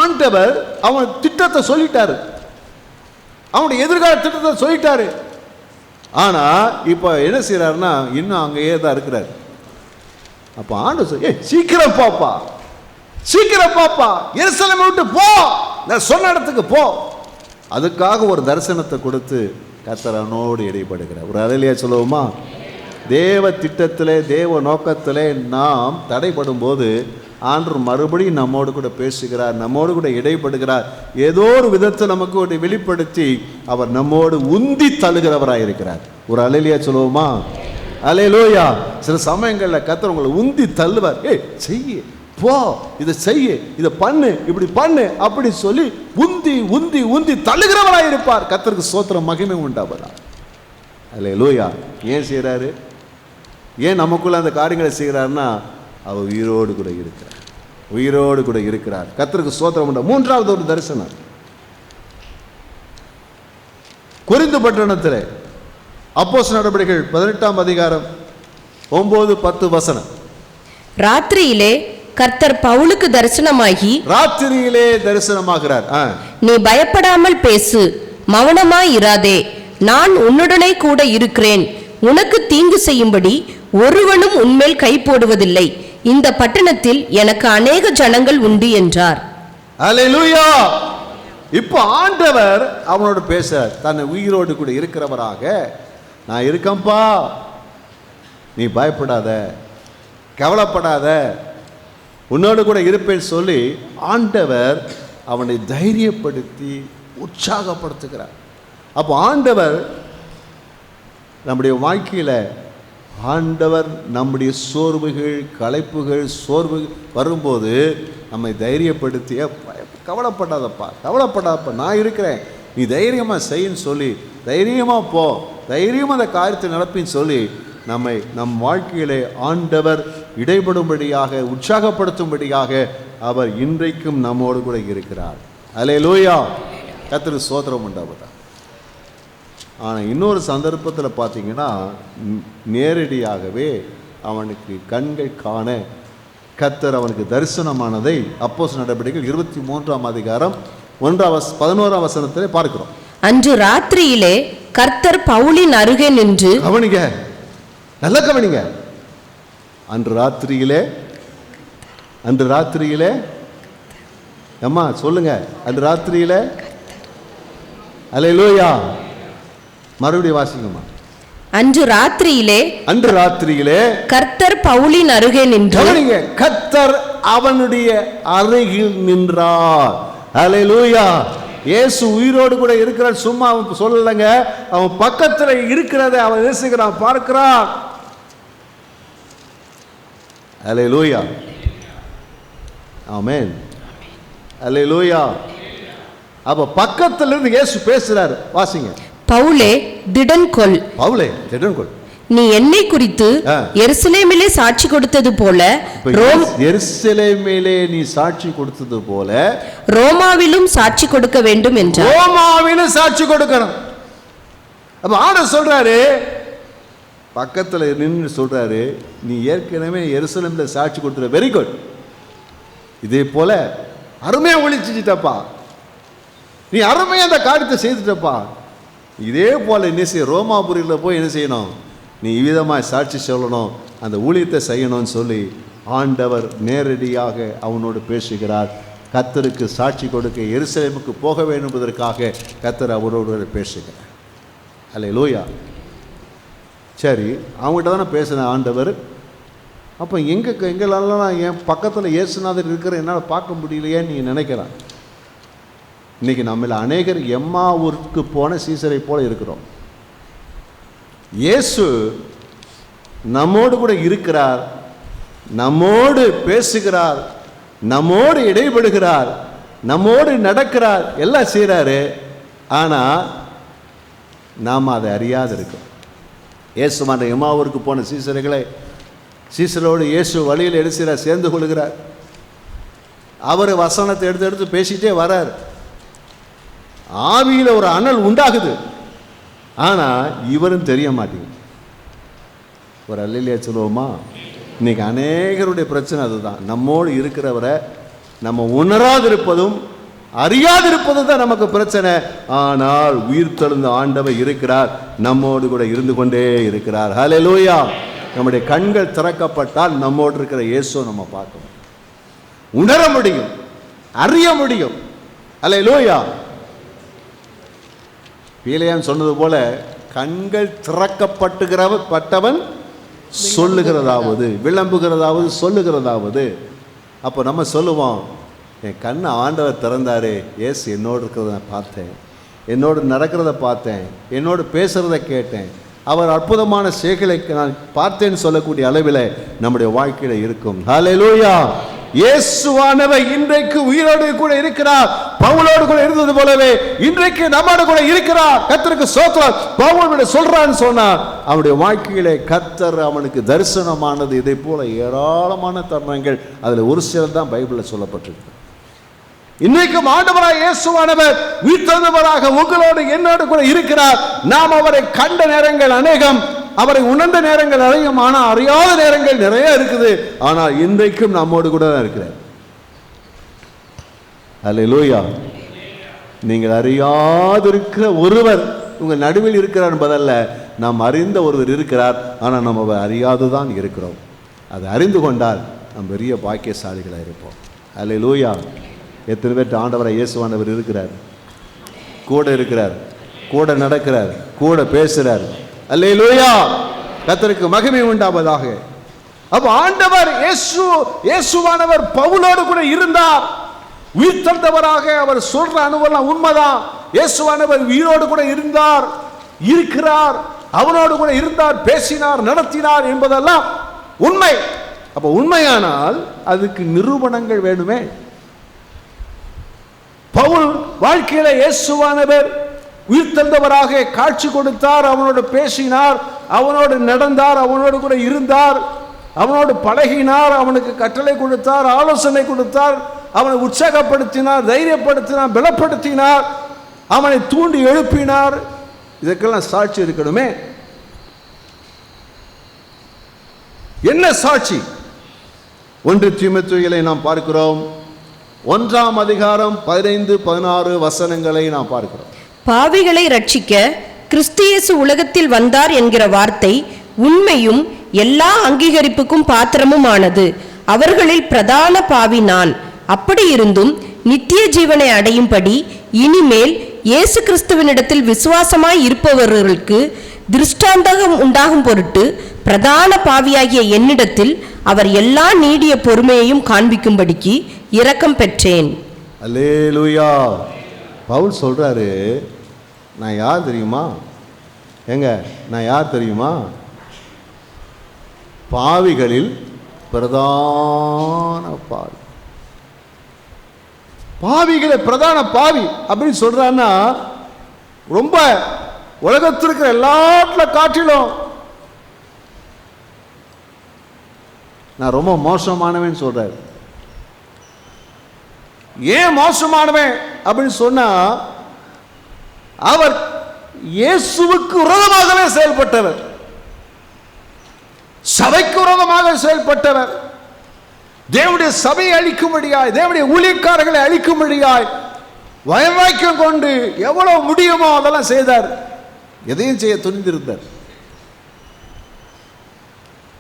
ஆண்டவர் அவன் திட்டத்தை சொல்லிட்டாரு, அவனுடைய எதிர்கால திட்டத்தை சொல்லிட்டாரு. ஆனா இப்ப என்ன செய்யறாருன்னா இன்னும் அங்கேயே தான் இருக்கிறார். அப்ப ஆண்டவர் சீக்கிரம் பாப்பா, சீக்கிரம் பாப்பா, எருசலேமை விட்டு போ, நான் சொன்ன இடத்துக்கு போ. அதுக்காக ஒரு தரிசனத்தை கொடுத்து கர்த்தர் அவனோடு இடைப்படுகிறார். ஒரு அல்லேலூயா சொல்லுவோமா? தேவ திட்டத்திலே தேவ நோக்கத்திலே நாம் தடைப்படும் போது ஆண்டவர் மறுபடியும் நம்மோடு கூட பேசுகிறார், நம்மோடு கூட இடைப்படுகிறார். ஏதோ ஒரு விதத்தை நமக்கு ஒரு வெளிப்படுத்தி அவர் நம்மோடு உந்தி தள்ளுகிறவராக இருக்கிறார். ஒரு அல்லேலூயா சொல்லுவோமா? அல்லேலூயா. சில சமயங்களில் கர்த்தர் உங்களை உந்தி தள்ளுவார். செய்ய போ, இதை செய்ய, இதை பண்ணு, இப்படி பண்ணு அப்படி சொல்லி உந்தி உந்தி உந்தி தள்ளுகிறவராக இருப்பார். கர்த்தருக்கு ஸ்தோத்திரம், மகிமை உண்டாவதா. அல்லேலூயா. ஏன் செய்கிறாரு? ஏன் நமக்குள்ள அந்த காரியங்களை செய்கிறாருன்னா அவர் உயிரோடு கூட இருக்கிறார். உயிரோடு கூட இருக்கிறார். கர்த்தருக்கு ஸ்தோத்திரம் உண்டு. மூன்றாவது ஒரு தரிசனம் கொரிந்து பட்டணத்திலே அப்போஸ்தலர் நடபடிகள் 18ஆம் அதிகாரம் 9-10 வசனம். ராத்திரியிலே கர்த்தர் பவுலுக்கு தரிசனமாகி, ராத்திரியிலே தரிசனமாகிறார். நீ பயப்படாமல் பேசு, மௌனமாய் இராதே, நான் உன்னுடனே கூட இருக்கிறேன், உனக்கு தீங்கு செய்யும்படி ஒருவனும் உன்மேல் கை போடுவதில்லை, இந்த பட்டணத்தில் எனக்கு அநேக ஜனங்கள் உண்டு என்றார். அல்லேலூயா. இப்போ ஆண்டவர் அவனோடு பேசுறார். தன்னை உயிரோடு கூட இருக்கிறவராக, நான் இருக்கேன்பா, நீ பயப்படாத, கவலைப்படாத, உன்னோடு கூட இருப்பேன்னு சொல்லி ஆண்டவர் அவனை தைரியப்படுத்தி உற்சாகப்படுத்துகிறார். அப்போ ஆண்டவர் நம்முடைய வாழ்க்கையில், ஆண்டவர் நம்முடைய சோர்வுகள், களைப்புகள், வரும்போது நம்மை தைரியப்படுத்திய, கவலைப்படாதப்பா, கவலைப்படாதப்பா, நான் இருக்கிறேன், நீ தைரியமாக செய்யின்னு சொல்லி, தைரியமாக போ, தைரியமாக அந்த காரியத்தை நடப்பின்னு சொல்லி நம்மை நம் வாழ்க்கையிலே ஆண்டவர் இடைபடும்படியாக, உற்சாகப்படுத்தும்படியாக அவர் இன்றைக்கும் நம்மோடு கூட இருக்கிறார். அல்லேலூயா. கர்த்தருக்கு ஸ்தோத்திரம் உண்டாவதா. ஆனால் இன்னொரு சந்தர்ப்பத்தில் பார்த்தீங்கன்னா, நேரடியாகவே அவனுக்கு கண்கள் காண கர்த்தர் அவனுக்கு தரிசனமானதை அப்போஸ்தலர் நடபடிகள் 23ஆம் அதிகாரம் 11ஆம் வசனத்திலே பார்க்கிறோம். அன்று ராத்திரியிலே கர்த்தர் பவுலின் அருகே நின்று, கவனிங்க, நல்ல கவனிங்க, அன்று ராத்திரியிலே அம்மா சொல்லுங்க, அன்று ராத்திரியிலே, அல்லேலூயா, மறுபடியும் வாசிங்கம்மா. அன்று ராத்திரியிலே கர்த்தர் பவுலின் அருகே நின்று, கவனிங்க, கர்த்தர் அவனுடைய அருகில் நின்றார். அல்லேலூயா. இயேசு உயிரோடு கூட இருக்கிறார், சும்மா அவன் சொல்லலைங்க, அவன் பக்கத்தில் இருக்கிறத அவன் நேசிக்கிறான், பார்க்கிறான். அல்லேலூயா. ஆமென். அல்லேலூயா. அப்ப பக்கத்துல இருந்து இயேசு பேசுறாரு, வாசிங்க. பவுலே திடன் கொள், நீ என்னை குறித்து எருசலேமிலே சாட்சி கொடுத்தது போல, எருசலேமிலே நீ சாட்சி கொடுத்தது போல ரோமாவிலும் சாட்சி கொடுக்க வேண்டும் என்றார். ரோமாவிலும் சாட்சி கொடுக்கணும். அப்ப ஆண்டவர் சொல்றாரு, பக்கத்துல நின்று சொல்றாரு, நீ ஏற்கனவே எருசலேம்ல சாட்சி கொடுத்துற, வெரி குட், இதே போல அருமையா ஒழிச்சுட்டப்பா, நீ அருமையா அந்த காரியத்தை செய்துட்டப்பா, இதே போல என்ன செய்ய, ரோமாபுரியில் போய் என்ன செய்யணும், நீ இவ்விதமாக சாட்சி சொல்லணும், அந்த ஊழியத்தை செய்யணும்னு சொல்லி ஆண்டவர் நேரடியாக அவனோடு பேசுகிறார். கர்த்தருக்கு சாட்சி கொடுக்க எருசலேமுக்கு போக வேண்டும் என்பதற்காக கர்த்தர் அவரோடு பேசுகிறார். அல்லேலூயா. சரி, அவங்ககிட்ட தானே பேசின ஆண்டவர். அப்போ எங்கெல்லாம் என் பக்கத்தில் இயேசுநாதர் இருக்கிற என்னால் பார்க்க முடியலையேன்னு நீங்கள் நினைக்கலாம். இன்றைக்கி நம்மள அநேகர் எம்மாவூருக்கு போன சீசரை போல இருக்கிறோம். இயேசு நம்மோடு கூட இருக்கிறார், நம்மோடு பேசுகிறார், நம்மோடு இடைபடுகிறார், நம்மோடு நடக்கிறார், எல்லாம் செய்கிறாரு. ஆனால் நாம் அதை அறியாது இருக்கோம். இயேசுமான எம்மாவூருக்கு போன சீசரோடு இயேசு வழியில் எடுக்கிறார், சேர்ந்து கொள்கிறார். அவர் வசனத்தை எடுத்து பேசிட்டே வரார். ஆவியில் ஒரு அனல் உண்டாகுது, ஆனால் இவரும் தெரிய மாட்டேங்குது. ஒரு அல்லேலூயா சொல்லுவோமா? இன்னைக்கு அநேகருடைய பிரச்சனை அதுதான். நம்மோடு இருக்கிறவரை நம்ம உணராதிருப்பதும் அறியாதிருப்பதும் தான் நமக்கு பிரச்சனை. ஆனால் உயிர் தெழுந்த ஆண்டவர் இருக்கிறார், நம்மோடு கூட இருந்து கொண்டே இருக்கிறார். ஹல்லேலூயா. நம்முடைய கண்கள் திறக்கப்பட்டால் நம்மோடு இருக்கிற இயேசுவை நம்ம பார்க்கணும், உணர முடியும், அறிய முடியும். ஹல்லேலூயா. பீலையான் சொன்னது போல, கண்கள் திறக்கப்பட்டவன் சொல்லுகிறதாவது, விளம்புகிறதாவது, சொல்லுகிறதாவது. அப்போ நம்ம சொல்லுவோம், என் கண்ணை ஆண்டவர் திறந்தாரு, ஏசு என்னோடு இருக்கிறத நான் பார்த்தேன், என்னோடு நடக்கிறத பார்த்தேன், என்னோடு பேசுகிறத கேட்டேன், அவர் அற்புதமான செயல்களை நான் பார்த்தேன்னு சொல்லக்கூடிய அளவில் நம்முடைய வாழ்க்கையில் இருக்கும். ஹல்லேலூயா. இயேசுவானவர் இன்றைக்கு உயிரோடு கூட இருக்கிறார். பவுலோடு கூட இருந்தது போலவே இன்றைக்கு நம்மோடு கூட இருக்கிறார். கர்த்தருக்கு ஸ்தோத்திரம். பவுல் சொல்றான்னு சொன்னார், அவனுடைய வாழ்க்கையிலே கர்த்தர் அவனுக்கு தரிசனமானது. இதை போல ஏராளமான தருணங்கள், அதுல ஒரு சிலர் தான் பைபிள்ல சொல்லப்பட்டிருக்கு. இன்றைக்கும் ஆண்டவராக இயேசுவானவர் உயிர்த்தெழுந்தவராக உங்களோடு என்னோடு கூட இருக்கிறார். நாம் அவரை கண்ட நேரங்கள் அநேகம், அவரை உணர்ந்த நேரங்கள் அதிகம், ஆனால் அறியாத நேரங்கள் நிறைய இருக்குது. ஆனால் இன்றைக்கும் நம்மோடு கூட தான் இருக்கிறார். அல்லேலூயா. நீங்கள் அறியாதிருக்கிற ஒருவர் உங்கள் நடுவில் இருக்கிறார் என்பதல்ல, நாம் அறிந்த ஒருவர் இருக்கிறார். ஆனால் நம்ம அறியாதுதான் இருக்கிறோம். அதை அறிந்து கொண்டால் நாம் பெரிய பாக்கியசாலிகளாக இருப்போம். அல்லேலூயா. எத்தனை பேர் ஆண்டவராக இயேசுவானவர் இருக்கிறார், கூட இருக்கிறார், கூட நடக்கிறார், கூட பேசுகிறார். அல்லேலூயா. கர்த்தருக்கு மகிமை உண்டாவதாக. அப்ப ஆண்டவர் இயேசுவானவர் பவுலோடு கூட இருந்தார். உயிர்த்தெழுந்தவராக அவர் சொல்ற அனுபவம் உண்மைதான். இயேசுவானவர் உயிரோடு கூட இருந்தார், இருக்கிறார், அவனோடு கூட இருந்தார், பேசினார், நடத்தினார் என்பதெல்லாம் உண்மை. அப்ப உண்மையானால் அதுக்கு நிரூபணங்கள் வேணுமே. பவுல் வாழ்க்கையில இயேசுவானவர் உயிர்த்தெழுந்தவராக காட்சி கொடுத்தார், அவனோடு பேசினார், அவனோடு நடந்தார், அவனோடு கூட இருந்தார், அவனோடு பழகினார், அவனுக்கு கட்டளை கொடுத்தார், ஆலோசனை கொடுத்தார், அவனை உற்சாகப்படுத்தினார், தைரியப்படுத்தினார், பலப்படுத்தினார், அவனை தூண்டி எழுப்பினார். இதற்கெல்லாம் சாட்சி இருக்கணுமே. என்ன சாட்சி? 1 தீமோத்தேயுவிலே நாம் பார்க்கிறோம், 1ஆம் அதிகாரம் 15, 16 வசனங்களை நாம் பார்க்கிறோம். பாவிகளை ரட்சிக்க கிறிஸ்து இயேசு உலகத்தில் வந்தார் என்கிற வார்த்தை உண்மையும் எல்லா அங்கீகரிப்புக்கும் பாத்திரமுமானது. அவர்களில் பிரதான பாவி நான். அப்படி இருந்தும் நித்திய ஜீவனை அடையும்படி இனிமேல் இயேசு கிறிஸ்துவினிடத்தில் விசுவாசமாய் இருப்பவர்களுக்கு திருஷ்டாந்தகம் உண்டாகும் பொருட்டு பிரதான பாவியாகிய என்னிடத்தில் அவர் எல்லா நீடிய பொறுமையையும் காண்பிக்கும்படிக்கு இரக்கம் பெற்றேன். அல்லேலூயா. பவுல் சொல்றாரு, நான் யார் தெரியுமா? நான் யார் தெரியுமா? பாவிகளில் பிரதான பாவி. பாவிகளை பிரதான பாவி அப்படின்னு சொல்றான்னா, ரொம்ப உலகத்தில் இருக்கிற எல்லாத்துல காட்டிலும் நான் ரொம்ப மோசமானவன் சொல்றாரு. ஏன் மோசமானவன் அப்படின்னு சொன்னா, அவர் இயேசுவுக்கு விரோதமாகவே செயல்பட்டவர், சபைக்கு விரோதமாக செயல்பட்டவர், தேவனுடைய சபையை அழிக்கும்படியாய், தேவனுடைய ஊழியக்காரர்களை அழிக்கும்படியாய் வைராக்கியம் கொண்டு எவ்வளவு முடியுமோ அதெல்லாம் செய்தார். எதையும் செய்ய துணிந்திருந்தார்.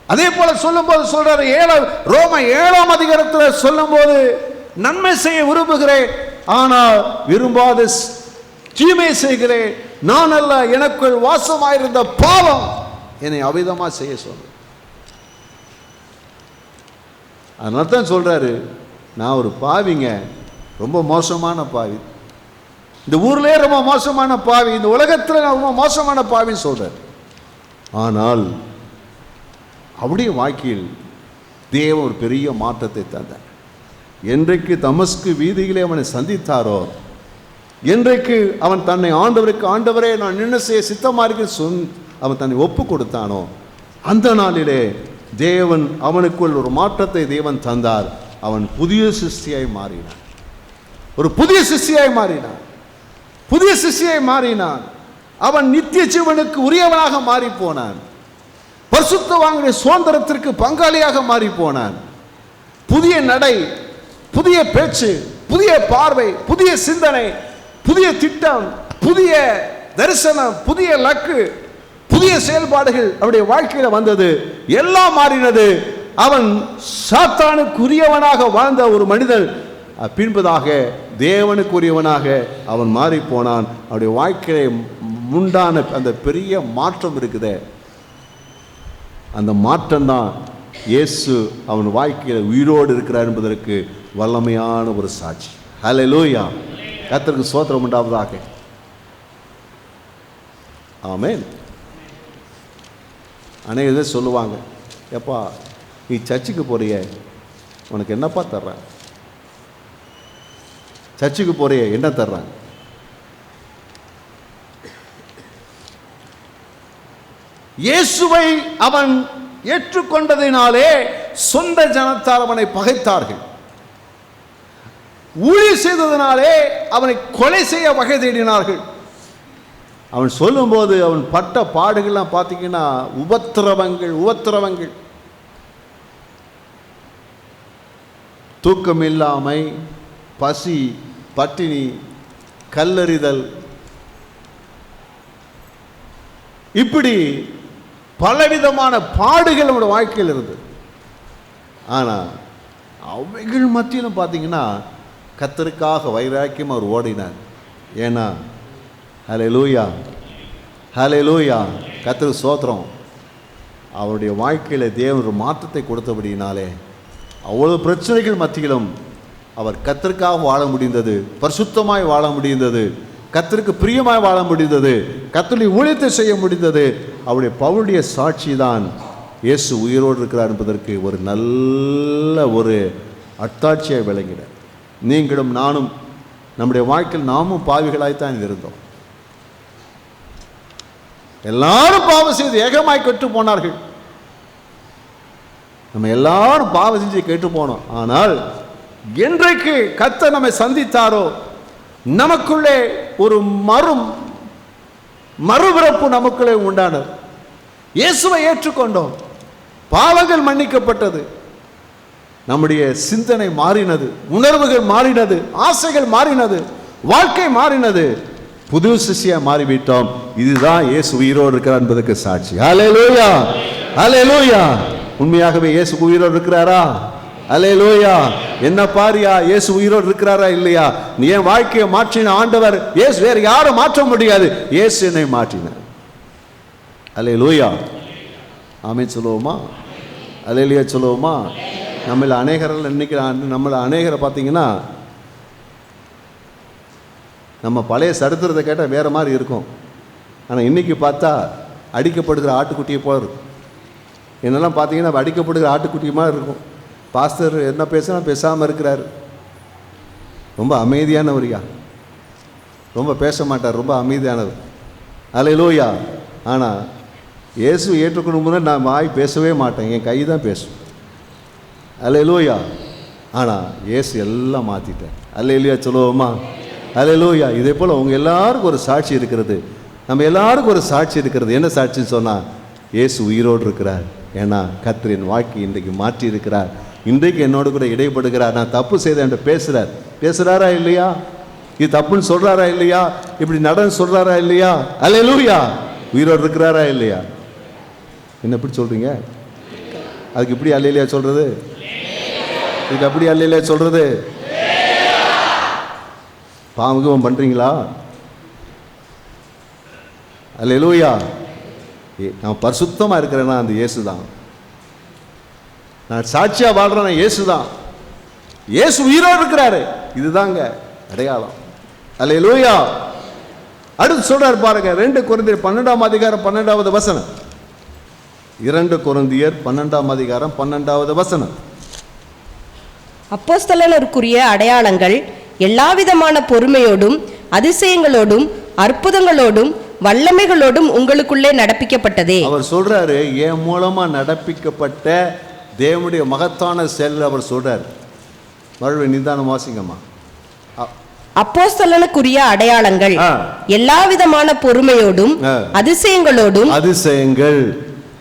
அதே போல சொல்லும் போது சொல்றாரு, ரோம 7ஆம் அதிகாரத்தில் சொல்லும் போது, நன்மை செய்ய விரும்புகிறேன் ஆனால் விரும்பாத தீமை செய்கிறேன், நான் அல்ல எனக்குள் வாசமாயிருந்த பாவம் என்னை அவிதமா செய்ய சொல்ற. அதனால தான் சொல்றாரு, நான் ஒரு பாவிங்க, ரொம்ப மோசமான பாவி, இந்த ஊர்லயே ரொம்ப மோசமான பாவி, இந்த உலகத்தில் ரொம்ப மோசமான பாவின்னு சொல்றாரு. ஆனால் அவருடைய வாழ்க்கையில் தேவன் ஒரு பெரிய மாற்றத்தை தந்தார். என்றைக்கு தமஸ்கு வீதியிலே அவனை சந்தித்தாரோ, என்றைக்கு அவன் தன்னை ஆண்டவரே நான் என்ன செய்ய சித்தமா இருக்கு அவன் தன்னை ஒப்பு கொடுத்தானோ, அந்த நாளிலே தேவன் அவனுக்குள் ஒரு மாற்றத்தை தேவன் தந்தார். அவன் புதிய சிஷ்டியாய் மாறினான். ஒரு புதிய சிஷ்டியாய் மாறினான். புதிய சிஷ்டியாய் மாறினான். அவன் நித்திய ஜீவனுக்கு உரியவனாக மாறி போனான். பரிசுத்தவான்களுடைய சுதந்திரத்திற்கு பங்காளியாக மாறி போனான். புதிய நடை, புதிய பேச்சு, புதிய பார்வை, புதிய சிந்தனை, புதிய திட்டம், புதிய தரிசனம், புதிய லக்கு, புதிய செயல்பாடுகள் அவருடைய வாழ்க்கையில வந்தது. எல்லாம் மாறினது. அவன் சாத்தானுக்குரியவனாக வாழ்ந்த ஒரு மனிதன் பின்பதாக தேவனுக்குரியவனாக அவன் மாறி போனான். அவருடைய வாழ்க்கையை உண்டான அந்த பெரிய மாற்றம் இருக்குதே, அந்த மாற்றம் தான் இயேசு அவன் வாழ்க்கையில் உயிரோடு இருக்கிறார் என்பதற்கு வல்லமையான ஒரு சாட்சி. ஹல்லேலூயா. கர்த்தருக்கு ஸ்தோத்திரம் உண்டாவதாக. ஆமென். அநேகர் சொல்லுவாங்க, எப்பா நீ சர்ச்சுக்கு போறிய, உனக்கு என்னப்பா தர்றாங்க? சர்ச்சுக்கு போறியே, என்ன தர்றாங்க? இயேசுவை அவன் ஏற்றுக்கொண்டதினாலே சொந்த ஜனத்தார் அவனை பகைத்தார்கள். ஊழியம் செய்ததினாலே அவனை கொலை செய்ய வகை தேடினார்கள். அவன் சொல்லும்போது அவன் பட்ட பாடுகள்லாம் பார்த்தீங்கன்னா உபத்திரவங்கள், தூக்கமில்லாமை, பசி, பட்டினி, கல்லறிதல், இப்படி பலவிதமான பாடுகள் நம்முடைய வாழ்க்கையில் இருந்தது. ஆனால் அவைகள் மத்தியிலும் பார்த்தீங்கன்னா கர்த்தருக்காக வைராக்கியம் அவர் ஓடினார். ஏன்னா ஹல்லேலூயா, ஹல்லேலூயா, கர்த்தருக்கு ஸ்தோத்திரம். அவருடைய வாழ்க்கையில் தேவன் ஒரு மாற்றத்தை கொடுத்தபடினாலே அவ்வளவு பிரச்சனைகள் மத்தியிலும் அவர் கர்த்தருக்காக வாழ முடிந்தது, பரிசுத்தமாய் வாழ முடிந்தது, கர்த்தருக்கு பிரியமாய் வாழ முடிந்தது, கர்த்தருடைய ஊழியத்தை செய்ய முடிந்தது. அவருடைய பவுலுடைய சாட்சி தான் இயேசு உயிரோடு இருக்கிறார் என்பதற்கு ஒரு நல்ல ஒரு அத்தாட்சியாக விளங்கினார். நீங்களும் நானும் நம்முடைய வாழ்க்கையில் நாமும் பாவிகளாய்த்தான் இருந்தோம். எல்லாரும் பாவம் செய்து ஏகமாய் கெட்டு போனார்கள். நம்ம எல்லாரும் பாவம் செஞ்சு கெட்டு போனோம். ஆனால் என்றைக்கு கர்த்தர் நம்மை சந்தித்தாரோ நமக்குள்ளே ஒரு மறுபிறப்பு நமக்குள்ளே உண்டானது. இயேசுவை ஏற்றுக்கொண்டோம், பாவங்கள் மன்னிக்கப்பட்டது, நம்முடைய சிந்தனை மாறினது, உணர்வுகள் மாறினது, ஆசைகள் மாறினது, வாழ்க்கை மாறினது, புது சிஷ்யா மாறிவிட்டோம். இதுதான் இயேசு உயிரோடு இருக்கிறார் என்பதற்கு சாட்சி. ஹல்லேலூயா, ஹல்லேலூயா. உண்மையாகவே இயேசு உயிரோடு இருக்கிறாரா? ஹல்லேலூயா. என்ன பாரியா, இயேசு உயிரோடு இருக்கிறாரா இல்லையா? நீ என் வாழ்க்கையை மாற்றின ஆண்டவர் இயேசு, வேற யாரும் மாற்ற முடியாது. இயேசு என்னை மாற்றினார். ஹல்லேலூயா, ஆமென் சொல்லுவோமா? ஹல்லேலூயா சொல்லுவோமா? நம்மள அநேகரை பார்த்தீங்கன்னா நம்ம பழைய சரித்திரத்தை கேட்டால் வேறு மாதிரி இருக்கும். ஆனால் இன்றைக்கி பார்த்தா அடிக்கப்படுகிற ஆட்டுக்குட்டியை போல இருக்கும். என்னெல்லாம் பார்த்தீங்கன்னா அடிக்கப்படுகிற ஆட்டுக்குட்டி மாதிரி இருக்கும். பாஸ்டர் என்ன பேசுனா பேசாமல் இருக்கிறார். ரொம்ப அமைதியானவரியா, ரொம்ப பேச மாட்டார், ரொம்ப அமைதியானவர். ஹல்லேலூயா. ஆனால் இயேசு ஏற்றுக்கொள்ளும் போது நான் வாய் பேசவே மாட்டேன், என் கை தான் பேசும். ஹல்லேலூயா. ஆனால் இயேசு எல்லாம் மாற்றிட்டார். ஹல்லேலூயா சொல்லுவோமா? ஹல்லேலூயா. இதே போல் உங்கள் எல்லாருக்கும் ஒரு சாட்சி இருக்கிறது, நம்ம எல்லாருக்கும் ஒரு சாட்சி இருக்கிறது. என்ன சாட்சின்னு சொன்னால் இயேசு உயிரோடு இருக்கிறார். ஏன்னா கர்த்தரின் வாழ்க்கை இன்றைக்கு மாற்றி இருக்கிறார். இன்றைக்கு என்னோடு கூட இடைப்படுகிறார். நான் தப்பு செய்தேன் என்று பேசுகிறாரா இல்லையா? இது தப்புன்னு சொல்கிறாரா இல்லையா? இப்படி நடன்னு சொல்கிறாரா இல்லையா? ஹல்லேலூயா. உயிரோடு இருக்கிறாரா இல்லையா? என்ன எப்படி சொல்கிறீங்க? அதுக்கு இப்படி அல்லேலூயா சொல்கிறது? இதுக்கு அப்படி அல்லேலூயா சொல்கிறது? பாவம் பண்ணுறீங்களா? அல்லேலூயா. நான் பரிசுத்தமாக இருக்கிறேன்னா அந்த இயேசு தான். நான் சாட்சியாக வாழ்கிறேன், இயேசு தான். இயேசு உயிரோடு இருக்கிறாரு. இதுதாங்க அடையாளம். அல்லேலூயா. அடுத்து சொல்றாரு பாருங்க, 2 கொரிந்தியர் 12ஆம் அதிகாரம் 12வது வசனம். 2 கொரிந்தியர் 12ஆம் அதிகாரம் 12வது வசனம். அப்போஸ்தலருக்குரிய அடையாளங்கள் எல்லாவிதமான பொறுமையோடும் அதிசயங்களோடும் அற்புதங்களோடும் வல்லமைகளோடும் உங்களுக்குள்ளே நடப்பிக்கப்பட்டதே. அவர் சொல்றாரு, என் மூலமா நடப்பிக்கப்பட்ட தேவனுடைய மகத்தான செயல் அவர் சொல்றாரு. மறுபடியும் நிதானம் வாசிங்கம்மா. அப்போஸ்தலனுக்குரிய அடையாளங்கள் எல்லாவிதமான பொறுமையோடும் அதிசயங்களோடும்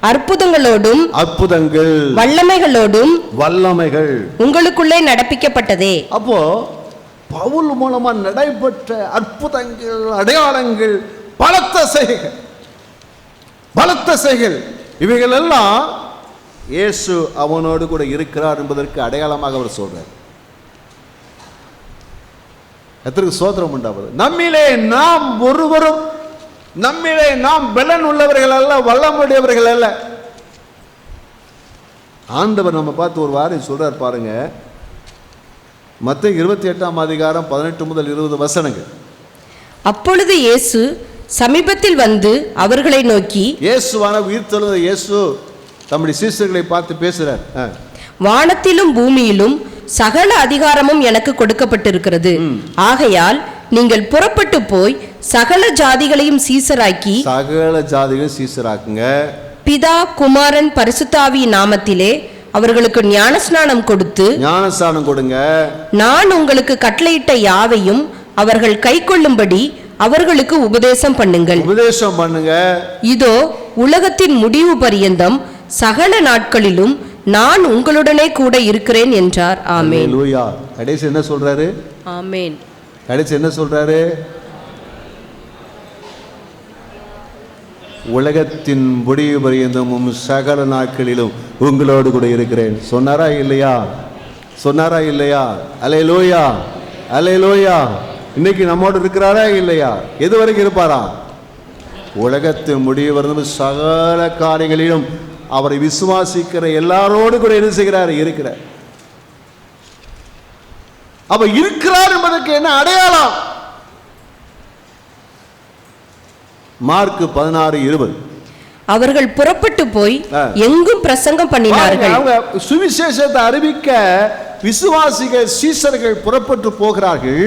அற்புதங்கள் வல்லமைகள் உங்களுக்குள்ளே நடப்பிக்கப்பட்டதே. அப்போ பவுல் மூலமா நடைபெற்ற அற்புதங்கள், அடையாளங்கள், பலத்த செய்கள் இவைகள் எல்லாம் இயேசு அவனோடு கூட இருக்கிறார் என்பதற்கு அடையாளமாக அவர் சொல்றார். கர்த்தருக்கு ஸ்தோத்திரம் உண்டாவது. நம்மிலே நாம் பலன் உள்ளவர்கள் அல்ல, வல்லமுடையவர்கள் அல்ல. ஆண்டவர் நம்ம பார்த்து ஒரு வாரம் சொல்றார் பாருங்க. மத்தேயு 28ஆம் அதிகாரம் 18 முதல் 20 வசனங்கள். அப்பொழுது இயேசு சமீபத்தில் வந்து அவர்களை நோக்கி, இயேசுவான உயிர்த்தெழுந்த இயேசு தம்முடைய சீஷர்களை பார்த்து பேசுறார். வானத்திலும் பூமியிலும் சகல அதிகாரமும் எனக்கு கொடுக்கப்பட்டிருக்கிறது. ஆகையால் நீங்கள் புறப்பட்டு போய் சகல ஜாதிகளையும் சீசராக்கி, சகல ஜாதிகளையும் சீசராக்குங்க, பிதா குமாரன் பரிசுத்தாவி நாமத்திலே அவர்களுக்கு ஞானஸ்நானம் கொடுத்து, ஞானஸ்நானம் கொடுங்க, நான் உங்களுக்கு கட்டளையிட்ட யாவையும் அவர்கள் கைக்கொள்ளும்படி அவர்களுக்கு உபதேசம் பண்ணுங்கள். உபதேசம் பண்ணுங்க. இதோ உலகத்தின் முடிவு பரியந்தம் சகல நாட்களிலும் நான் உங்களுடனே கூட இருக்கிறேன் என்றார். ஆமென். அல்லேலூயா. கடைசி என்ன சொல்றாரு? ஆமென். கடைசி என்ன சொல்றாரு? உலகத்தின் முடிவு பரியந்தமும் சகல நாட்களிலும் உங்களோடு கூட இருக்கிறேன் சொன்னாரா இல்லையா? சொன்னாரா இல்லையா? அல்லேலூயா, அல்லேலூயா. இன்னைக்கு நம்மோடு இருக்கிறாரா இல்லையா? எது வரைக்கும் இருப்பாரா? உலகத்தின் முடிவு வரணும் சகல காரியங்களிலும் அவரை விசுவாசிக்கிற எல்லாரோடு கூட என்ன செய்கிறார்? இருக்கிறார். அப்ப இருக்கிறார் என்பதற்கு என்ன அடையாளம்? மார்க் 16:20. அவர்கள் புறப்பட்டு போய் எங்கும் பிரசங்கம் பண்ணினார்கள். அவங்க சுவிசேஷத்தை அறிவிக்க விசுவாசிகள் சீசர்கள் புறப்பட்டு போகிறார்கள்.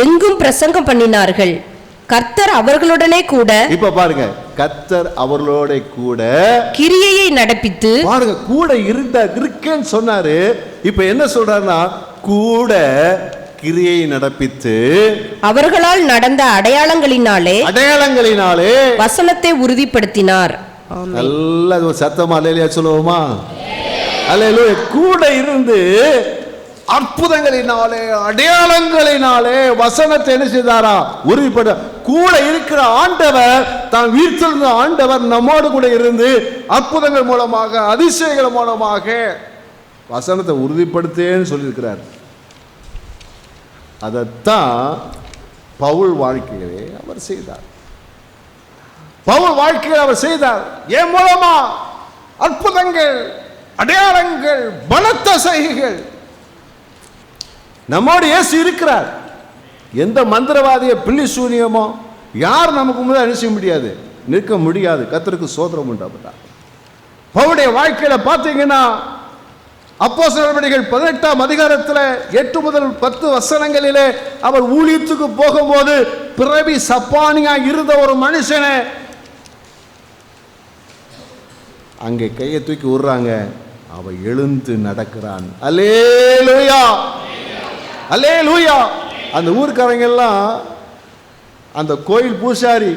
எங்கும் பிரசங்கம் பண்ணினார்கள். கர்த்தர் அவர்களுடனே கூட, இப்ப பாருங்க, கர்த்தர் அவர்களோட கூட கிரியையை நடப்பித்து, பாருங்க, கூட இருக்கேன்னு சொன்னாரு. இப்ப என்ன சொல்றாருன்னா, கூட கிரியை நடப்பித்து அவர்களால் நடந்த அடையாளங்களினாலே வசனத்தை உறுதிப்படுத்தினார். நல்ல ஒரு சத்தமா அல்லேலூயா சொல்லுவோமா? அல்லேலூயா. கூட இருந்து அற்புதங்களினாலே அடையாளங்களினாலே வசனத்தை என்ன செய்தாரா? உறுதிப்பட. கூட இருக்கிற ஆண்டவர், தான் வீட்டிலிருந்த ஆண்டவர் நம்மோடு கூட இருந்து அற்புதங்கள் மூலமாக அதிசயங்கள் மூலமாக வசனத்தை உறுதிப்படுத்தேன்னு சொல்லியிருக்கிறார். அதைத்தான் பவுல் வாழ்க்கையிலே அவர் செய்தார். பவுல் வாழ்க்கையில் அவர் செய்தார். என் மூலமா அற்புதங்கள், அடையாளங்கள், பலத்த செய்கைகள். நம்மோடு இயேசு இருக்கிறார். எந்த மந்திரவாதிய பில்லி சூனியமோ யார் நமக்கு முதல் அனுச முடியாது, நிற்க முடியாது. கர்த்தருக்கு ஸ்தோத்திரம் உண்டாவதாக. பவுலுடைய வாழ்க்கையில பார்த்தீங்கன்னா, அப்போஸ்தலர் நடவடிக்கைகள் 18ஆம் அதிகாரத்தில் 8 முதல் 10 வசனங்களிலே அவர் ஊழியத்துக்கு போகும்போது பிறவி சப்பானியா இருந்த ஒரு மனுஷனை அங்கே கையை தூக்கி விடுறாங்க. அவ எழுந்து நடக்கிறான். அல்லேலூயா, அல்லேலூயா. அந்த ஊர்க்காரங்க எல்லாம், அந்த கோயில் பூசாரி,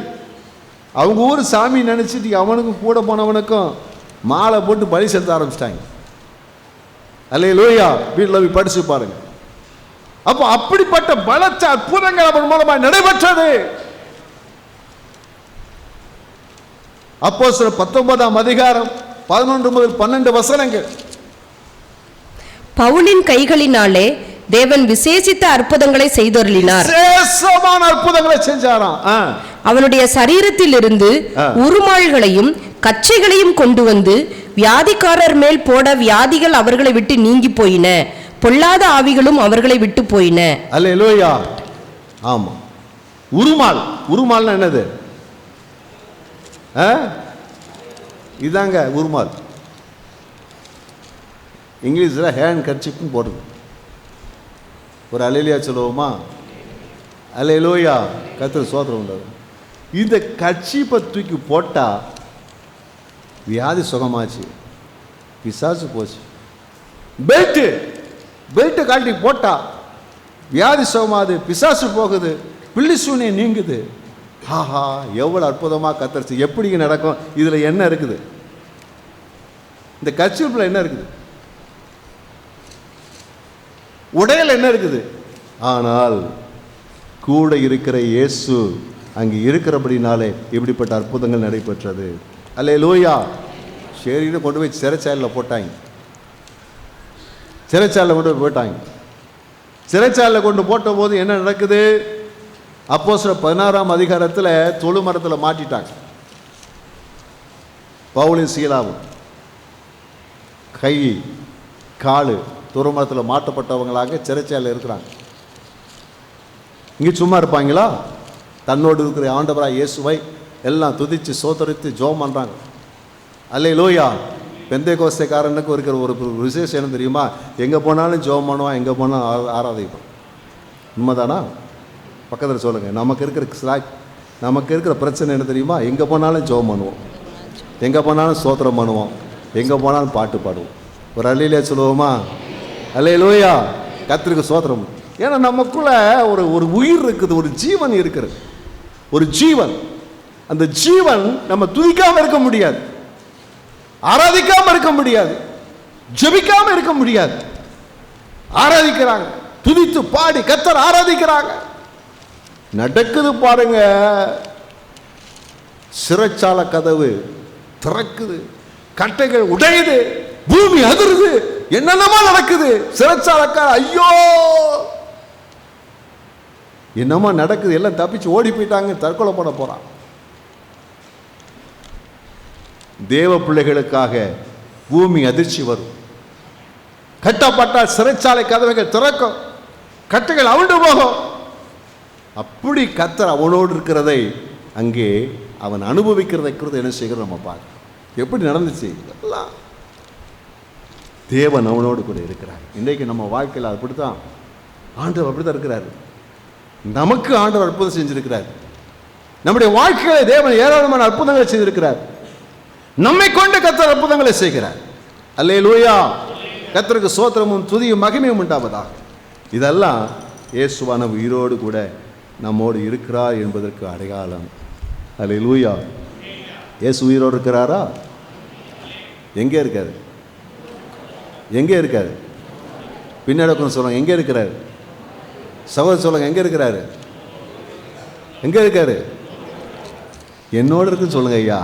அவங்க ஊர் சாமி நினைச்சிட்டு அவனுக்கும் கூட போனவனுக்கும் மாலை போட்டு பலி செலுத்த ஆரம்பிச்சிட்டாங்க. அல்லேலூயா. வீட்டில் போய் படிச்சு பாருங்க. அப்போ அப்படிப்பட்ட பலத்த அற்புதங்கள் அவன் மூலமாக நடைபெற்றது. அப்போஸ்தலர் 19ஆம் அதிகாரம் 11 முதல் 12 வசனங்கள். பவுலின் கைகளினாலே தேவன் விசேஷித்த அற்புதங்களை செய்தொருளினார். விசேஷமான அற்புதங்களை செஞ்சாராம். அவனுடைய சரீரத்தில் இருந்து உருமாள்களையும் கச்சைகளையும் கொண்டு வந்து வியாதிக்காரர் மேல் போட வியாதிகள் அவர்களை விட்டு நீங்கி போயின, பொல்லாத ஆவிகளும் அவர்களை விட்டு போயின. அல்லேலூயா. ஆமா. உருமால், உருமால்னா என்னது? இதாங்க உருமால். இங்கிலீஷில் ஹேண்ட் கர்ச்சீப்னு போடுறது. ஒரு அல்லேலூயா சொல்லுவோமா? அல்லேலூயா. கர்த்தர் ஸ்தோத்திரம் உண்டாது. இந்த கர்ச்சீப்பை தூக்கி போட்டா வியாதி சுகமாச்சு, பிசாசு போச்சு. பெல்ட்டு காட்டி போட்டா வியாதி சுகமாது, பிசாசு போகுது, பில்லி சூனியம் நீங்குது. ஆஹா, எவ்வளவு அற்புதமா கத்தரிச்சு. எப்படி நடக்கும்? இதுல என்ன இருக்குது? இந்த கர்ச்சீப்ல என்ன இருக்குது? உடையில என்ன இருக்குது? ஆனால் கூட இருக்கிற இயேசு அங்கே இருக்கிறபடினாலே இப்படிப்பட்ட அற்புதங்கள் நடைபெற்றது. அல்லேலூயா. சரின்னு கொண்டு போய் சிறைச்சாலையில் போட்டாங்க. சிறைச்சாலையில் கொண்டு போய் போட்டாங்க. சிறைச்சாலையில் கொண்டு போட்ட போது என்ன நடக்குது? அப்போஸ்தலர் 16ஆம் அதிகாரத்தில் தொழுமரத்தில் மாட்டிட்டாங்க. பவுலும் சீலாவும் கை காலு தொழுமரத்தில் மாட்டப்பட்டவங்களாக சிறைச்சாலையில் இருக்கிறாங்க. இங்கே சும்மா இருப்பாங்களா? தன்னோடு இருக்கிற ஆண்டவராய் இயேசுவை எல்லாம் துதித்து சோதரித்து ஜெபம் பண்றாங்க. அல்லேலூயா. பெந்தைகோஸ்தைக்காரனுக்கு இருக்கிற ஒரு விசேஷம் என்ன தெரியுமா? எங்கே போனாலும் ஜெபம் பண்ணுவான், எங்கே போனாலும் ஆராதிப்பான். உண்மைதானா? பக்கத்தில் சொல்லுங்கள். நமக்கு இருக்கிற பிரச்சனை என்ன தெரியுமா? எங்கே போனாலும் ஜெபம் பண்ணுவோம், எங்கே போனாலும் ஸ்தோத்திரம் பண்ணுவோம், எங்கே போனாலும் பாட்டு பாடுவோம். ஒரு அல்லேலூயா சொல்லுவோமா? அல்லேலூயா, கர்த்தருக்கு ஸ்தோத்திரம். ஏன்னா நமக்குள்ள ஒரு உயிர் இருக்குது, ஒரு ஜீவன் இருக்கிறது, ஒரு ஜீவன். அந்த ஜீவன் நம்ம துதிக்காம இருக்க முடியாது, ஆராதிக்காம இருக்க முடியாது, ஜெபிக்காம இருக்க முடியாது. ஆராதிக்கிறாங்க, துதித்து பாடி கர்த்தர் ஆராதிக்கிறாங்க. நடக்குது பாருங்க, சிறைச்சாலை கதவு திறக்குது, கட்டைகள் உடையுது, பூமி அதிருது, என்னென்னமா நடக்குது. சிறைச்சாலைக்கார ஐயோ என்னமா நடக்குது, எல்லாம் தப்பிச்சு ஓடி போயிட்டாங்க, தற்கொலை பண்ண போறான். தேவ பிள்ளைகளுக்காக பூமி அதிர்ச்சி வரும். கட்டப்பட்டால் சிறைச்சாலை கதவைகள் திறக்கும், கட்டைகள் அவிழ்ந்து போகும். அப்படி கர்த்தர் அவனோடு இருக்கிறதை அங்கே அவன் அனுபவிக்கிறதை என்ன செய்கிறோம் நம்ம பார்க்க. எப்படி நடந்துச்சு எல்லாம்? தேவன் அவனோடு கூட இருக்கிறார். இன்றைக்கு நம்ம வாழ்க்கையில் அப்படித்தான் ஆண்டவர் அப்படித்தான் இருக்கிறார். நமக்கு ஆண்டவர் அற்புதம் செஞ்சிருக்கிறார். நம்முடைய வாழ்க்கையில தேவன் ஏராளமான அற்புதங்களை செய்திருக்கிறார். நம்மை கொண்டு கர்த்தர் அற்புதங்களை செய்கிறார். அல்லேலூயா, கர்த்தருக்கு ஸ்தோத்திரமும் துதியும் மகிமையும் உண்டாவதாக. இதெல்லாம் இயேசுவான உயிரோடு கூட நம்மோடு இருக்கிறார் என்பதற்கு அடையாளம். அல்லேலூயா. இயேசு உயிரோடு இருக்கிறாரா? எங்கே இருக்காரு? எங்கே இருக்காரு? பின்னாடி சொல்லுங்க, எங்கே இருக்கிறாரு? சகோதரர் சொல்லுங்க, எங்கே இருக்கிறாரு? எங்கே இருக்காரு? என்னோடு இருக்குன்னு சொல்லுங்க ஐயா.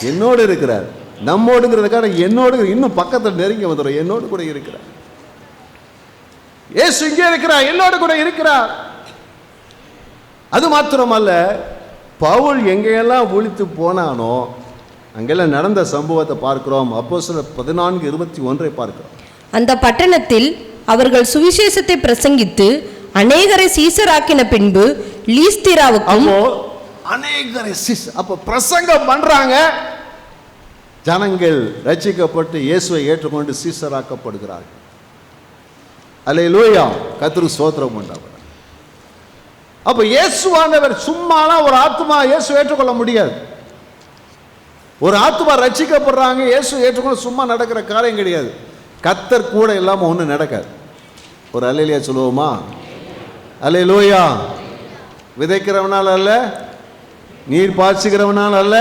என்னோடு இருக்கிறார். நம்மோடுங்கிறதுக்காக என்னோடு இன்னும் பக்கத்தில் நெருங்கி வந்துடும். என்னோடு கூட இருக்கிறார். இயேசு இங்கே இருக்கிறார், என்னோடு கூட இருக்கிறார். அது மாத்திரமல்ல, பவுல் எங்கெல்லாம் ஒழித்து போனானோ அங்கெல்லாம் நடந்த சம்பவத்தை பார்க்கிறோம். அப்போஸ்தலர் 14:21 பார்க்கிறோம். அந்த பட்டணத்தில் அவர்கள் சுவிசேஷத்தை பிரசங்கித்து அநேகரை சீசராக்கின பின்பு லீஸ்திராவுக்கும் அநேகரை அப்ப பிரசங்கம் பண்றாங்க. ஜனங்கள் ரட்சிக்கப்பட்டு இயேசுவை ஏற்றுக்கொண்டு சீசராக்கப்படுகிறார்கள். அல்லேலூயா, கர்த்தருக்கு ஸ்தோத்திரம் உண்டாவதாக. அப்ப இயேசுவானவர் சும்மாலாம் ஒரு ஆத்மா இயேசு ஏற்றுக்கொள்ள முடியாது. ஒரு ஆத்மா ரட்சிக்கப்படுறாங்க, இயேசு ஏற்றுக்கொள்ள சும்மா நடக்கிற காரியம் கிடையாது. கர்த்தர் கூட இல்லாம ஒண்ணு நடக்காது. ஒரு அல்லேலூயா சொல்லுவோமா? அல்லேலூயா. விதைக்கிறவனால் அல்ல, நீர் பாய்ச்சுகிறவனால் அல்ல,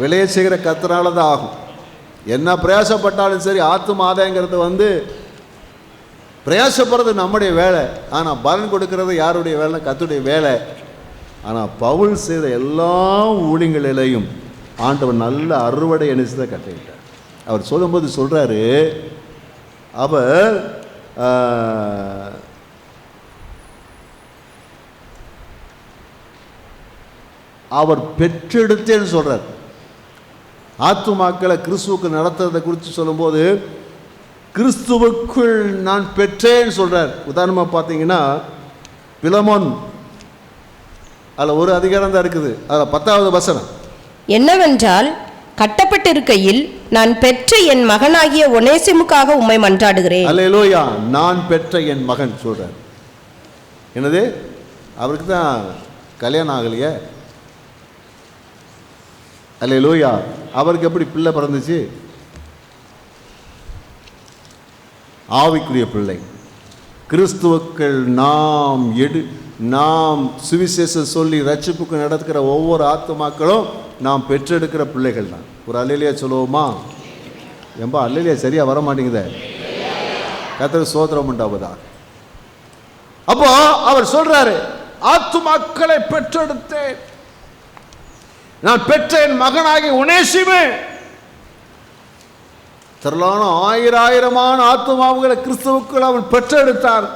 விளைய செய்கிற கர்த்தரால தான் ஆகும். என்ன பிரயாசப்பட்டாலும் சரி, ஆத்தும ஆதாயங்கிறது பிரயாசப்படுறது நம்முடைய வேலை. ஆனால் பலன் கொடுக்கறது யாருடைய வேலை? கர்த்தருடைய வேலை. ஆனால் பவுல் செய்த எல்லா ஊழியங்களிலையும் ஆண்டவர் நல்ல அறுவடை அனுசரித்த கட்டிட்டார். அவர் சொல்லும்போது சொல்றாரு, அவர் பெற்றெடுத்தேன்னு சொல்றார். ஆத்துமாக்களை கிறிஸ்துவுக்கு நடத்துறதை குறித்து சொல்லும்போது கிறிஸ்துவுக்குள் நான் பெற்றேன்னு சொல்றார். உதாரணமாக பார்த்தீங்கன்னா பிலமோன், அதில் ஒரு அதிகாரம் தான் இருக்குது, அதில் 10வது வசனம் என்னவென்றால், கட்டப்பட்டிருக்கையில் நான் பெற்ற என் மகனாகிய ஒனேசிமுக்காக உம்மை மன்றாடுகிறேன். அல்லேலூயா. நான் பெற்ற என் மகன் சொல்றார். என்னது? அவருக்கு தான் கல்யாணம் ஆகலையே. அல்லேலூயா. அவருக்கு எப்படி பிள்ளை பிறந்துச்சு? ஆவிக்குரிய பிள்ளை. கிறிஸ்துவுக்கள் நாம் சுவிசேஷம் சொல்லி ரட்சிப்புக்கு நடக்கிற ஒவ்வொரு ஆத்துமாக்களும் நாம் பெற்றெடுக்கிற பிள்ளைகள் தான். ஒரு அல்லேலூயா சொல்லுவோமா? ஏம்பா அல்லேலூயா சரியா வர மாட்டேங்குதே. கர்த்தருக்கு ஸ்தோத்திரம் உண்டாவதாக. அப்போ அவர் சொல்றாரு, ஆத்துமாக்களை பெற்றெடுத்தேன், நான் பெற்ற என் மகனாகி ஒனேசிமே. திரளான ஆயிரமான ஆத்துமாவுகளை கிறிஸ்துவுக்குள் அவன் பெற்றெடுத்தார்.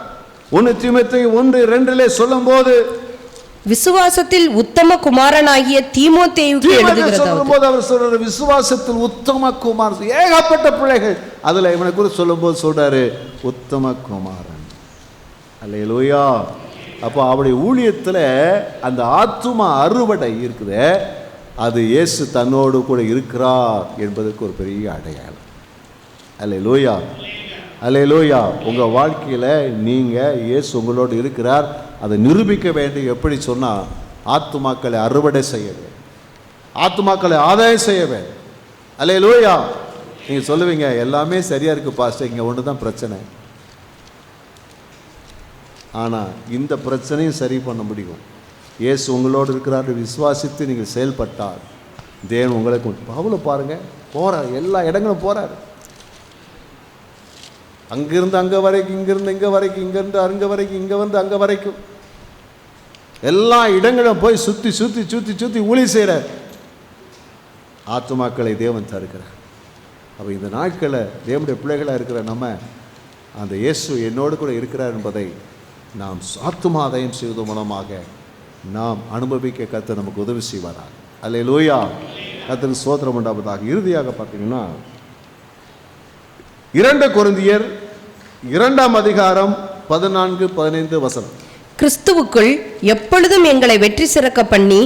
1 தீமோத்தேயு 1:2 சொல்லும் போது விசுவாசத்தில் உத்தம குமாரனாகிய தீமோத்தேயுக்கு எழுதுகிறது. அவர் சொல்றாரு, விசுவாசத்தில் உத்தம குமாரன். ஏகப்பட்ட பிள்ளைகள். அதுல இவனை குறித்து சொல்லும் போது சொல்றாரு, உத்தம குமாரன். அல்லேலூயா. அப்போ அவருடைய ஊழியத்தில் அந்த ஆத்துமா அறுவடை இருக்குது. அது இயேசு தன்னோடு கூட இருக்கிறார் என்பதற்கு ஒரு பெரிய அடையாளம். அல்லேலூயா, அல்லேலூயா. உங்கள் வாழ்க்கையில் நீங்கள் இயேசு உங்களோடு இருக்கிறார் அதை நிரூபிக்க வேண்டும். எப்படி சொன்னால், ஆத்துமாக்களை அறுவடை செய்ய வேண்டும், ஆத்துமாக்களை ஆதாயம் செய்ய வேண்டும். அல்லேலூயா. நீங்கள் சொல்லுவீங்க, எல்லாமே சரியாக இருக்குது பாஸ்டர், இங்கே ஒன்று தான் பிரச்சனை. ஆனால் இந்த பிரச்சனையும் சரி பண்ண முடியும். இயேசு உங்களோடு இருக்கிறார் விசுவாசித்து நீங்கள் செயல்பட்டால் தேவன் உங்களை பவுல பாருங்கள், போகிறார், எல்லா இடங்களும் போகிறார். அங்கிருந்து அங்கே வரைக்கும், இங்கிருந்து இங்கே வரைக்கும், இங்கேருந்து அங்கே வரைக்கும், இங்கே வந்து அங்கே வரைக்கும், எல்லா இடங்களும் போய் சுற்றி சுற்றி சுற்றி சுற்றி ஊழியம் செய்கிறார். ஆத்துமாக்களை தேவன் தருகிறார். அப்போ இந்த நாட்களில் தேவனுடைய பிள்ளைகளாக இருக்கிற நம்ம அந்த இயேசு என்னோடு கூட இருக்கிறார் என்பதை நாம் ஆத்துமாதாயம் செய்வது மூலமாக நாம் அனுபவிக்க கர்த்தர் நமக்கு உதவி செய்வாராக. அல்லேலூயா. கர்த்தருக்கு ஸ்தோத்திரம் உண்டாவதாக. இறுதியாக பார்த்தீங்கன்னா 2 கொரிந்தியர் 2ஆம் அதிகாரம் 14-15 வசனம். கிறிஸ்துவுக்குள் எப்பொழுதும் எங்களை வெற்றி சிறக்க பண்ணி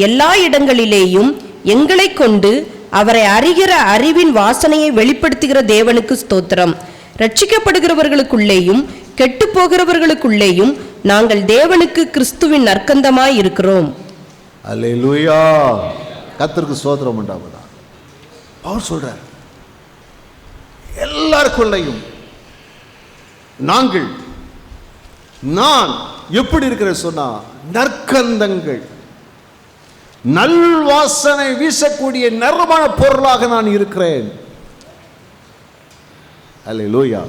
எல்லா இடங்களிலேயும் எங்களை கொண்டு அவரை அறிகிற அறிவின் வாசனையை வெளிப்படுத்துகிற தேவனுக்கு ஸ்தோத்திரம். ரட்சிக்கப்படுகிறவர்களுக்குள்ளேயும் கெட்டு போகிறவர்களுக்குள்ளேயும் நாங்கள் தேவனுக்கு கிறிஸ்துவின் நற்கந்தமாய் இருக்கிறோம். அல்லேலூயா. கர்த்தருக்கு ஸ்தோத்திரம் உண்டாவதா. அவர் சொல்றார், எல்லாருக்குள்ளேயும் நான் எப்படி இருக்கிற சொன்னா, நற்கந்தங்கள், நல்வாசனை வீசக்கூடிய நறுமண பொருளாக நான் இருக்கிறேன். அல்லேலூயா.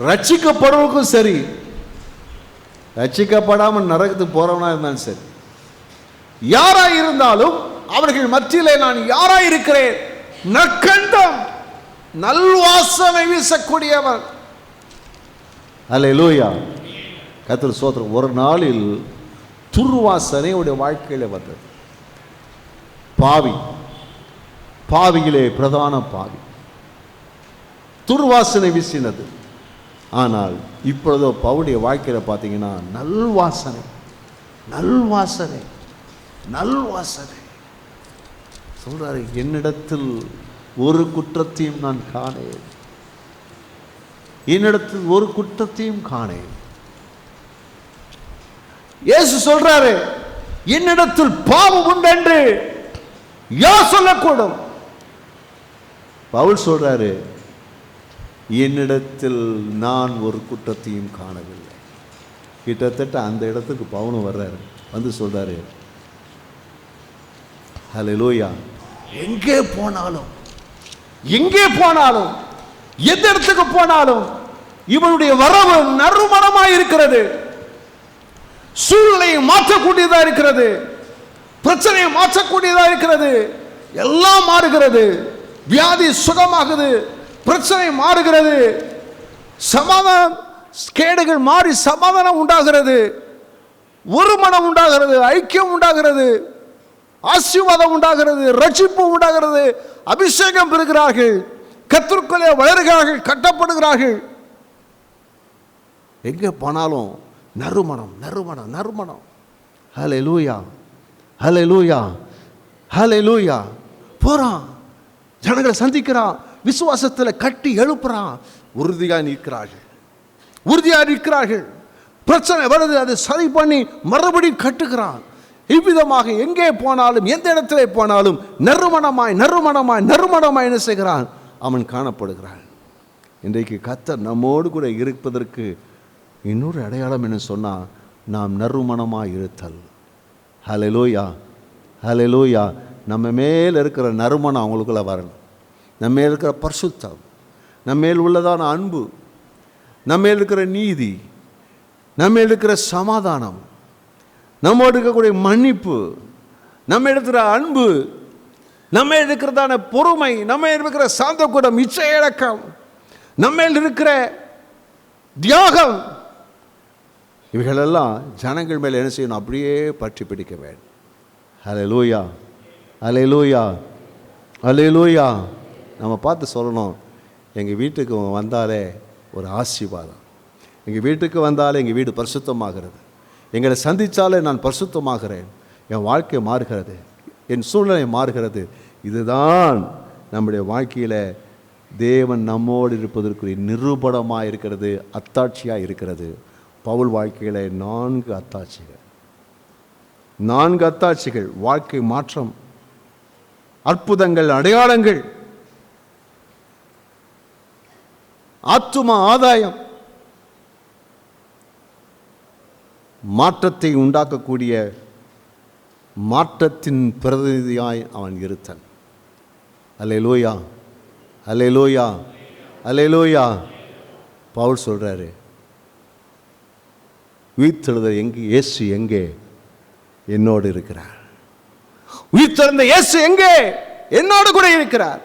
ரட்சிக்கப்படுவதற்கும் சரி, ரட்சிக்கப்படாமல் நரகத்துக்கு போறவனா இருந்தாலும் சரி, யாராய் இருந்தாலும் அவர்கள் மத்தியிலே நான் யாராய் இருக்கிறேன்? நற்கந்தம், நல்வாசனை வீசக்கூடியவர். அல்லேலூயா. கர்த்தர் ஸ்தோத்திரம். ஒரு நாளில் துர்வாசனை உடைய வாழ்க்கையில் வந்தது. பாவியிலே பிரதான பாவி துர்வாசனை வீசினது. ஆனால் இப்பொழுதோ பவுலுடைய வாழ்க்கையில் பார்த்தீங்கன்னா நல்வாசனை, நல்வாசனை, நல்வாசனை சொல்றாரு. என்னிடத்தில் ஒரு குற்றத்தையும் நான் காணேன், என்னிடத்தில் ஒரு குற்றத்தையும் காணேன். இயேசு சொல்றாரு, என்னிடத்தில் பாவம் உண்டு என்று யார் சொல்லக்கூடும்? பவுல் சொல்றாரு, என்னிடத்தில் நான் ஒரு குற்றத்தையும் காணவில்லை. கிட்டத்தட்ட அந்த இடத்துக்கு பவுலும் வர்றாரு, வந்து சொல்றாரு, ஹல்லேலூயா, எங்கே போனாலும் எந்த இடத்துக்கு போனாலும் இவனுடைய வரவு நறுமணமாய் இருக்கிறது. சூழ்நிலையை மாற்றக்கூடியதா இருக்கிறது, பிரச்சனையை மாற்றக்கூடியதா இருக்கிறது. எல்லாம் மாறுகிறது, வியாதி சுகமாகுது, பிரச்சனை மாறுகிறது, சமாதானம் கேடுகள் மாறி சமாதானம் உண்டாகிறது, ஒரு மனம் உண்டாகிறது, ஐக்கியம் உண்டாகிறது, ஆசீர்வாதம் உண்டாகிறது, ரட்சிப்பு உண்டாகிறது, அபிஷேகம் பெறுகிறார்கள், கர்த்தருக்குள்ளே வளர்கிறார்கள், கட்டப்படுகிறார்கள். எங்கே போனாலும் நறுமணம், நறுமணம், நறுமணம். ஹல்லேலூயா, ஹல்லேலூயா, ஹல்லேலூயா. போறான், ஜனங்களை சந்திக்கிறான், விசுவாசத்தில் கட்டி எழுப்புறான், உறுதியாக நிற்கிறார்கள். பிரச்சனை வருது, அதை சரி பண்ணி மறுபடியும் கட்டுகிறான். இவ்விதமாக எங்கே போனாலும் எந்த இடத்துல போனாலும் நறுமணமாய் நறுமணமாய் நறுமணமாய் என்ன செய்கிறான்? அவன் காணப்படுகிறான். இன்றைக்கு கர்த்தர் நம்மோடு கூட இருப்பதற்கு இன்னொரு அடையாளம் என்ன சொன்னால், நாம் நறுமணமாய் இருத்தல். ஹல்லேலூயா, ஹல்லேலூயா. நம்ம மேல் இருக்கிற நறுமணம் அவங்களுக்குள்ள வரணும். நம்ம மேல் இருக்கிற பரிசுத்தம், நம்ம மேல் உள்ளதான அன்பு, நம்ம மேல் இருக்கிற நீதி, நம்ம மேல் இருக்கிற சமாதானம், நம்மோடு இருக்கக்கூடிய மன்னிப்பு, நம்ம இருக்கிற அன்பு, நம்ம இருக்கிறதான பொறுமை, நம்ம இருக்கிற சாந்த குணம், இச்சையடக்கம், நம்ம இருக்கிற தியாகம், இவைகளெல்லாம் ஜனங்கள் மேல் என்ன செய்யணும்? அப்படியே பற்றி பிடிக்க வேண்டும். ஹல்லேலூயா, ஹல்லேலூயா, ஹல்லேலூயா. நம்ம பார்த்து சொல்லணும், எங்கள் வீட்டுக்கு வந்தாலே ஒரு ஆசீர்வாதம், எங்கள் வீட்டுக்கு வந்தாலே எங்கள் வீடு பரிசுத்தமாகிறது, எங்களை சந்தித்தாலே நான் பரிசுத்தமாகிறேன், என் வாழ்க்கை மாறுகிறது, என் சூழ்நிலை மாறுகிறது. இதுதான் நம்முடைய வாழ்க்கையில் தேவன் நம்மோடு இருப்பதற்குரிய நிரூபணமாக இருக்கிறது, அத்தாட்சியாக இருக்கிறது. பவுல் வாழ்க்கையில் 4 அத்தாட்சிகள், 4 அத்தாட்சிகள், வாழ்க்கை மாற்றம், அற்புதங்கள், அடையாளங்கள், ஆத்தும ஆதாயம், மாற்றத்தை உண்டாக்கக்கூடிய மாற்றத்தின் பிரதிநிதியாய் அவன் இருத்தன். அல்லேலூயா, அல்லேலூயா, அல்லேலூயா. பவுல் சொல்றாரு, உயிர்த்தெழுந்த எங்கே இயேசு எங்கே என்னோடு இருக்கிறார். உயிர்த்தெழுந்த இயேசு எங்கே என்னோடு கூட இருக்கிறார்.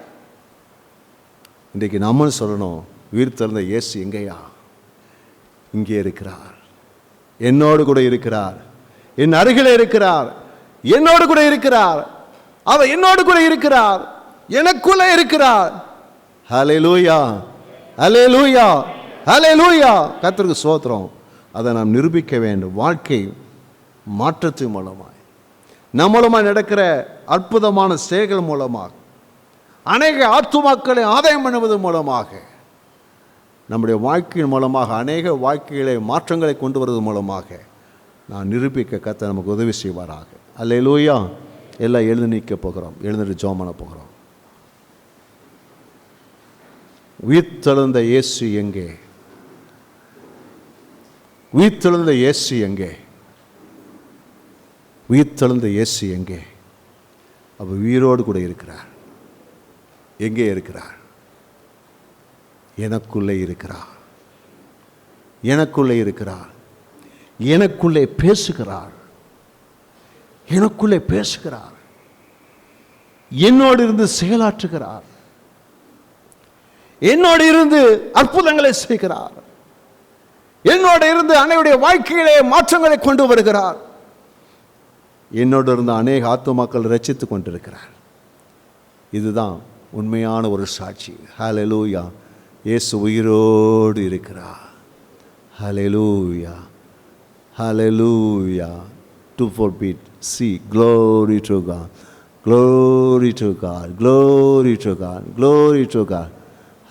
இன்றைக்கு நம்மளும் சொல்லணும், உயிர்த்தெழுந்த இயேசு எங்கேயா? இங்கே இருக்கிறார், என்னோடு கூட இருக்கிறார், என் அருகில் இருக்கிறார், என்னோடு கூட இருக்கிறார், அவர் என்னோடு கூட இருக்கிறார், எனக்குள்ளே இருக்கிறார். ஹல்லேலூயா, ஹல்லேலூயா, ஹல்லேலூயா. கர்த்தருக்கு ஸ்தோத்திரம். அதை நாம் நிரூபிக்க வேண்டும். வாழ்க்கை மாற்றத்தின் மூலமாக, நம்மளுமாய் நடக்கிற அற்புதமான செயல்கள் மூலமாக, அநேக ஆத்துமாக்களை ஆதாயம் பண்ணுவது மூலமாக, நம்முடைய வாழ்க்கையின் மூலமாக அநேக வாழ்க்கைகளை மாற்றங்களை கொண்டு வருவது மூலமாக நான் நிரூபிக்க கர்த்தர் நமக்கு உதவி செய்வாராக. அல்லேலூயா. எல்லாம் எழுந்து நிற்க போகிறோம், எழுந்துட்டு ஜெபம் பண்ண போகிறோம். உயிர்த்தெழுந்த இயேசு எங்கே? உயிர்த்தெழுந்த இயேசு எங்கே? உயிர்த்தெழுந்த இயேசு எங்கே? அவர் உயிரோடு கூட இருக்கிறார். எங்கே இருக்கிறார்? எனக்குள்ளே இருக்கிறார், எனக்குள்ளே இருக்கிறார், எனக்குள்ளே பேசுகிறார், எனக்குள்ளே பேசுகிறார், என்னோடு இருந்து செயலாற்றுகிறார், என்னோடு இருந்து அற்புதங்களை செய்கிறார், என்னோடு இருந்து அனைவருடைய வாழ்க்கையிலே மாற்றங்களை கொண்டு வருகிறார், என்னோடு இருந்து அநேக ஆத்துமாக்கள் ரட்சித்து கொண்டிருக்கிறார். இதுதான் உண்மையான ஒரு சாட்சி. ஹல்லேலூயா. இயேசு உயிரோடு இருக்கிறார். ஹல்லேலூயா, ஹல்லேலூயா. 2-4 beat. See, glory to God, glory to God, glory to God, glory to God.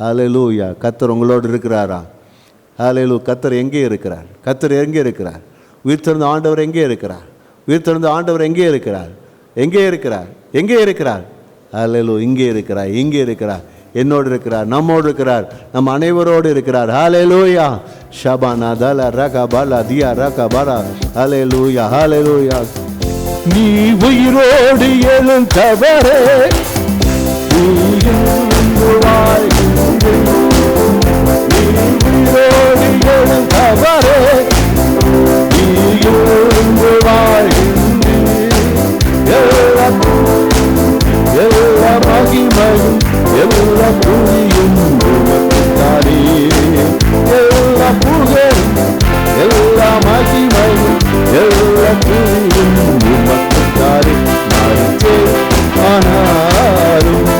ஹல்லேலூயா. கர்த்தர் உங்களோடு இருக்கிறாரா? ஹல்லேலூயா. கர்த்தர் எங்கே இருக்கிறார்? கர்த்தர் எங்கே இருக்கிறார்? உயிர்த்தெழுந்த ஆண்டவர் எங்கே இருக்கிறார்? உயிர்த்தெழுந்த ஆண்டவர் எங்கே இருக்கிறார்? எங்கே இருக்கிறார்? எங்கே இருக்கிறார்? ஹல்லேலூயா. இங்கே இருக்கிறார், இங்கே இருக்கிறார், என்னோடு இருக்கிறார், நம்மோடு இருக்கிறார், நம் அனைவரோடு இருக்கிறார். ஹல்லேலூயா. ஷபானா தல ரகபல தியா ரகபரா. ஹல்லேலூயா, ஹல்லேலூயா. நீ உயிரோடு எழுந்தவரே, நீ எழுந்து வாழ்கின்றீர். நீ உயிரோடு எழுந்தவரே, நீ எழுந்து வாழ்கின்றீர். எல்லா மகிமையும் எல்லா புரியும் உமக்குத்தானே. எல்லா புகழும் எல்லா மகிமையும் எல்லா புரியும் உமக்குத்தானே. மறித்தே ஆனாலும்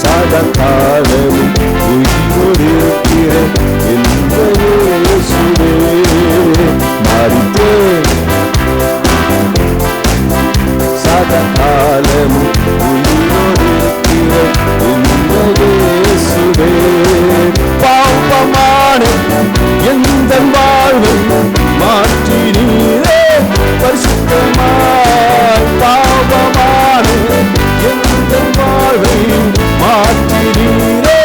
சதா காலமும் உயிரோடு இருக்கிற இந்த இயேசுவே. மறித்தே சதா காலமும் உயிரோடு இருக்கிற இந்த இயேசுவே. பாவமான எந்த வாழ்வை மாற்றி நீரே பரிசுத்தமாய். பாவமான எந்த வாழ்வை மாற்றி நீரே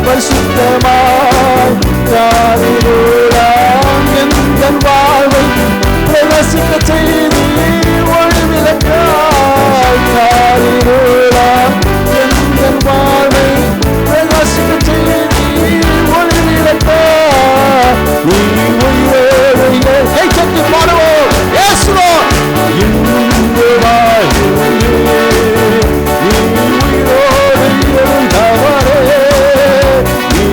பரிசுத்தமாய். காரிருளாம் எந்த வாழ்வை பிரகாசிக்க செய்தி ஒளிவிளக்காய். காரிருளாம் எந்த வாழ்வை பிரகாசிக்க செய்தி ஒளிவிளக்காய். நீ உயிரோடு கை தட்டி பாடுவோம். இயேசுவே இன்று வாழ்கிறேன். நீ உயிரோடு எழுந்தவரே, நீ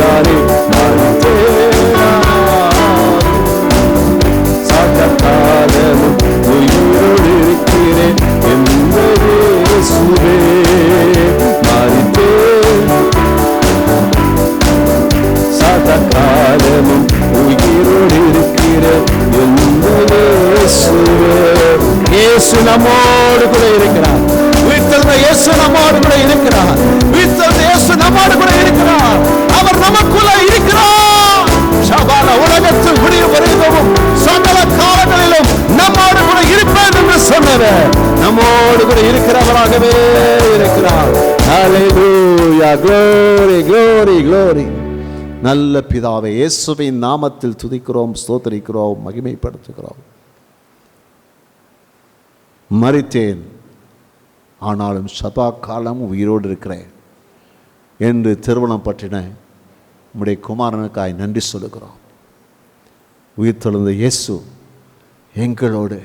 நானே சகலகாலமும் உயிரோடு இருக்கிறேன் எந்த இயேசுவே. மரித்தேன் சகலகாலமும் உயிரோடு இருக்கிறேன் எந்த இயேசுவே. இயேசு நம்மோடு கூட இருக்கிறார். உயிர்த்தெழுந்த இயேசு நம்மோடு கூட இருக்கிறார். உயிர்த்தெழுந்த இயேசு நம்மோடு கூட இருக்கிறார். அவர் நமக்குள்ள இருக்கிறார். சபால உலகத்தில் முடிவு வருகிறவும் சகல காலங்களிலும் நம்மோடு கூட இருப்பேன் என்று சொன்னவர் நம்மோடு கூட இருக்கிறவராகவே இருக்கிறார். ஹல்லேலூயா, glory glory glory. நல்ல பிதாவே, இயேசுவின் நாமத்தில் துதிக்கிறோம், ஸ்தோத்திரிக்கிறோம், மகிமைப்படுத்துகிறோம். மரித்தேன், ஆனாலும் சதா காலமும் உயிரோடு இருக்கிறேன் என்று திருமணம் பற்றின உம்முடைய குமாரனுக்காய் நன்றி சொல்லுகிறோம். உயிர்த்தெழுந்த இயேசு எங்களோடு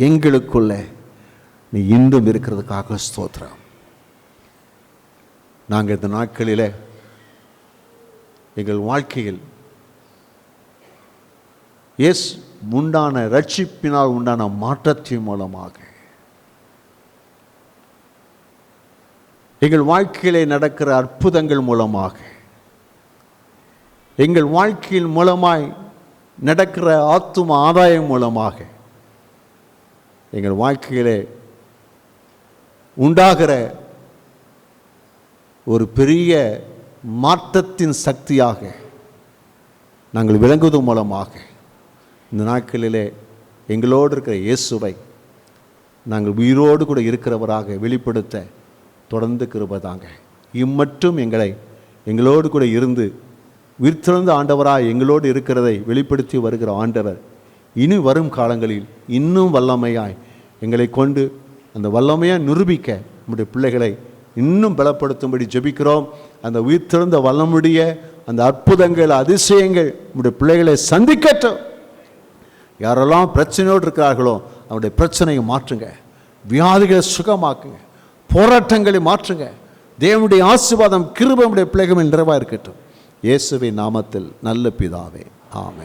எங்களுக்குள்ளே நீ இன்றும் இருக்கிறதுக்காக ஸ்தோத்திரம். நாங்கள் இந்த நாட்களில் எங்கள் வாழ்க்கையில் இயேசு உண்டான ரட்சிப்பினால் உண்டான மாற்றத்தின் மூலமாக எங்கள் வாழ்க்கையிலே நடக்கிற அற்புதங்கள் மூலமாக எங்கள் வாழ்க்கையின் மூலமாய் நடக்கிற ஆத்தும ஆதாயம் மூலமாக எங்கள் வாழ்க்கையிலே உண்டாகிற ஒரு பெரிய மாற்றத்தின் சக்தியாக நாங்கள் விளங்குவது மூலமாக இந்த நாட்களிலே எங்களோடு இருக்கிற இயேசுவை நாங்கள் உயிரோடு கூட இருக்கிறவராக வெளிப்படுத்த தொடர்ந்து கிருபைதாங்க. இம்மட்டும் எங்களோடு கூட இருந்து உயிர்த்தெழுந்த ஆண்டவராக எங்களோடு இருக்கிறதை வெளிப்படுத்தி வருகிற ஆண்டவர் இனி வரும் காலங்களில் இன்னும் வல்லமையாய் எங்களை கொண்டு அந்த வல்லமையாக நிரூபிக்க நம்முடைய பிள்ளைகளை இன்னும் பலப்படுத்தும்படி ஜெபிக்கிறோம். அந்த உயிர்த்தெழுந்த வல்லமுடைய அந்த அற்புதங்கள், அதிசயங்கள் நம்முடைய பிள்ளைகளை சந்திக்கட்டும். யாரெல்லாம் பிரச்சனையோடு இருக்கிறார்களோ அவருடைய பிரச்சனையை மாற்றுங்க, வியாதிகளை சுகமாக்குங்க, போராட்டங்களை மாற்றுங்க. தேவனுடைய ஆசீர்வாதம் கிருபை நம்முடைய பிள்ளைகள் நிறைவாக இருக்கட்டும். இயேசுவின் நாமத்தில் நல்ல பிதாவே, ஆமென்.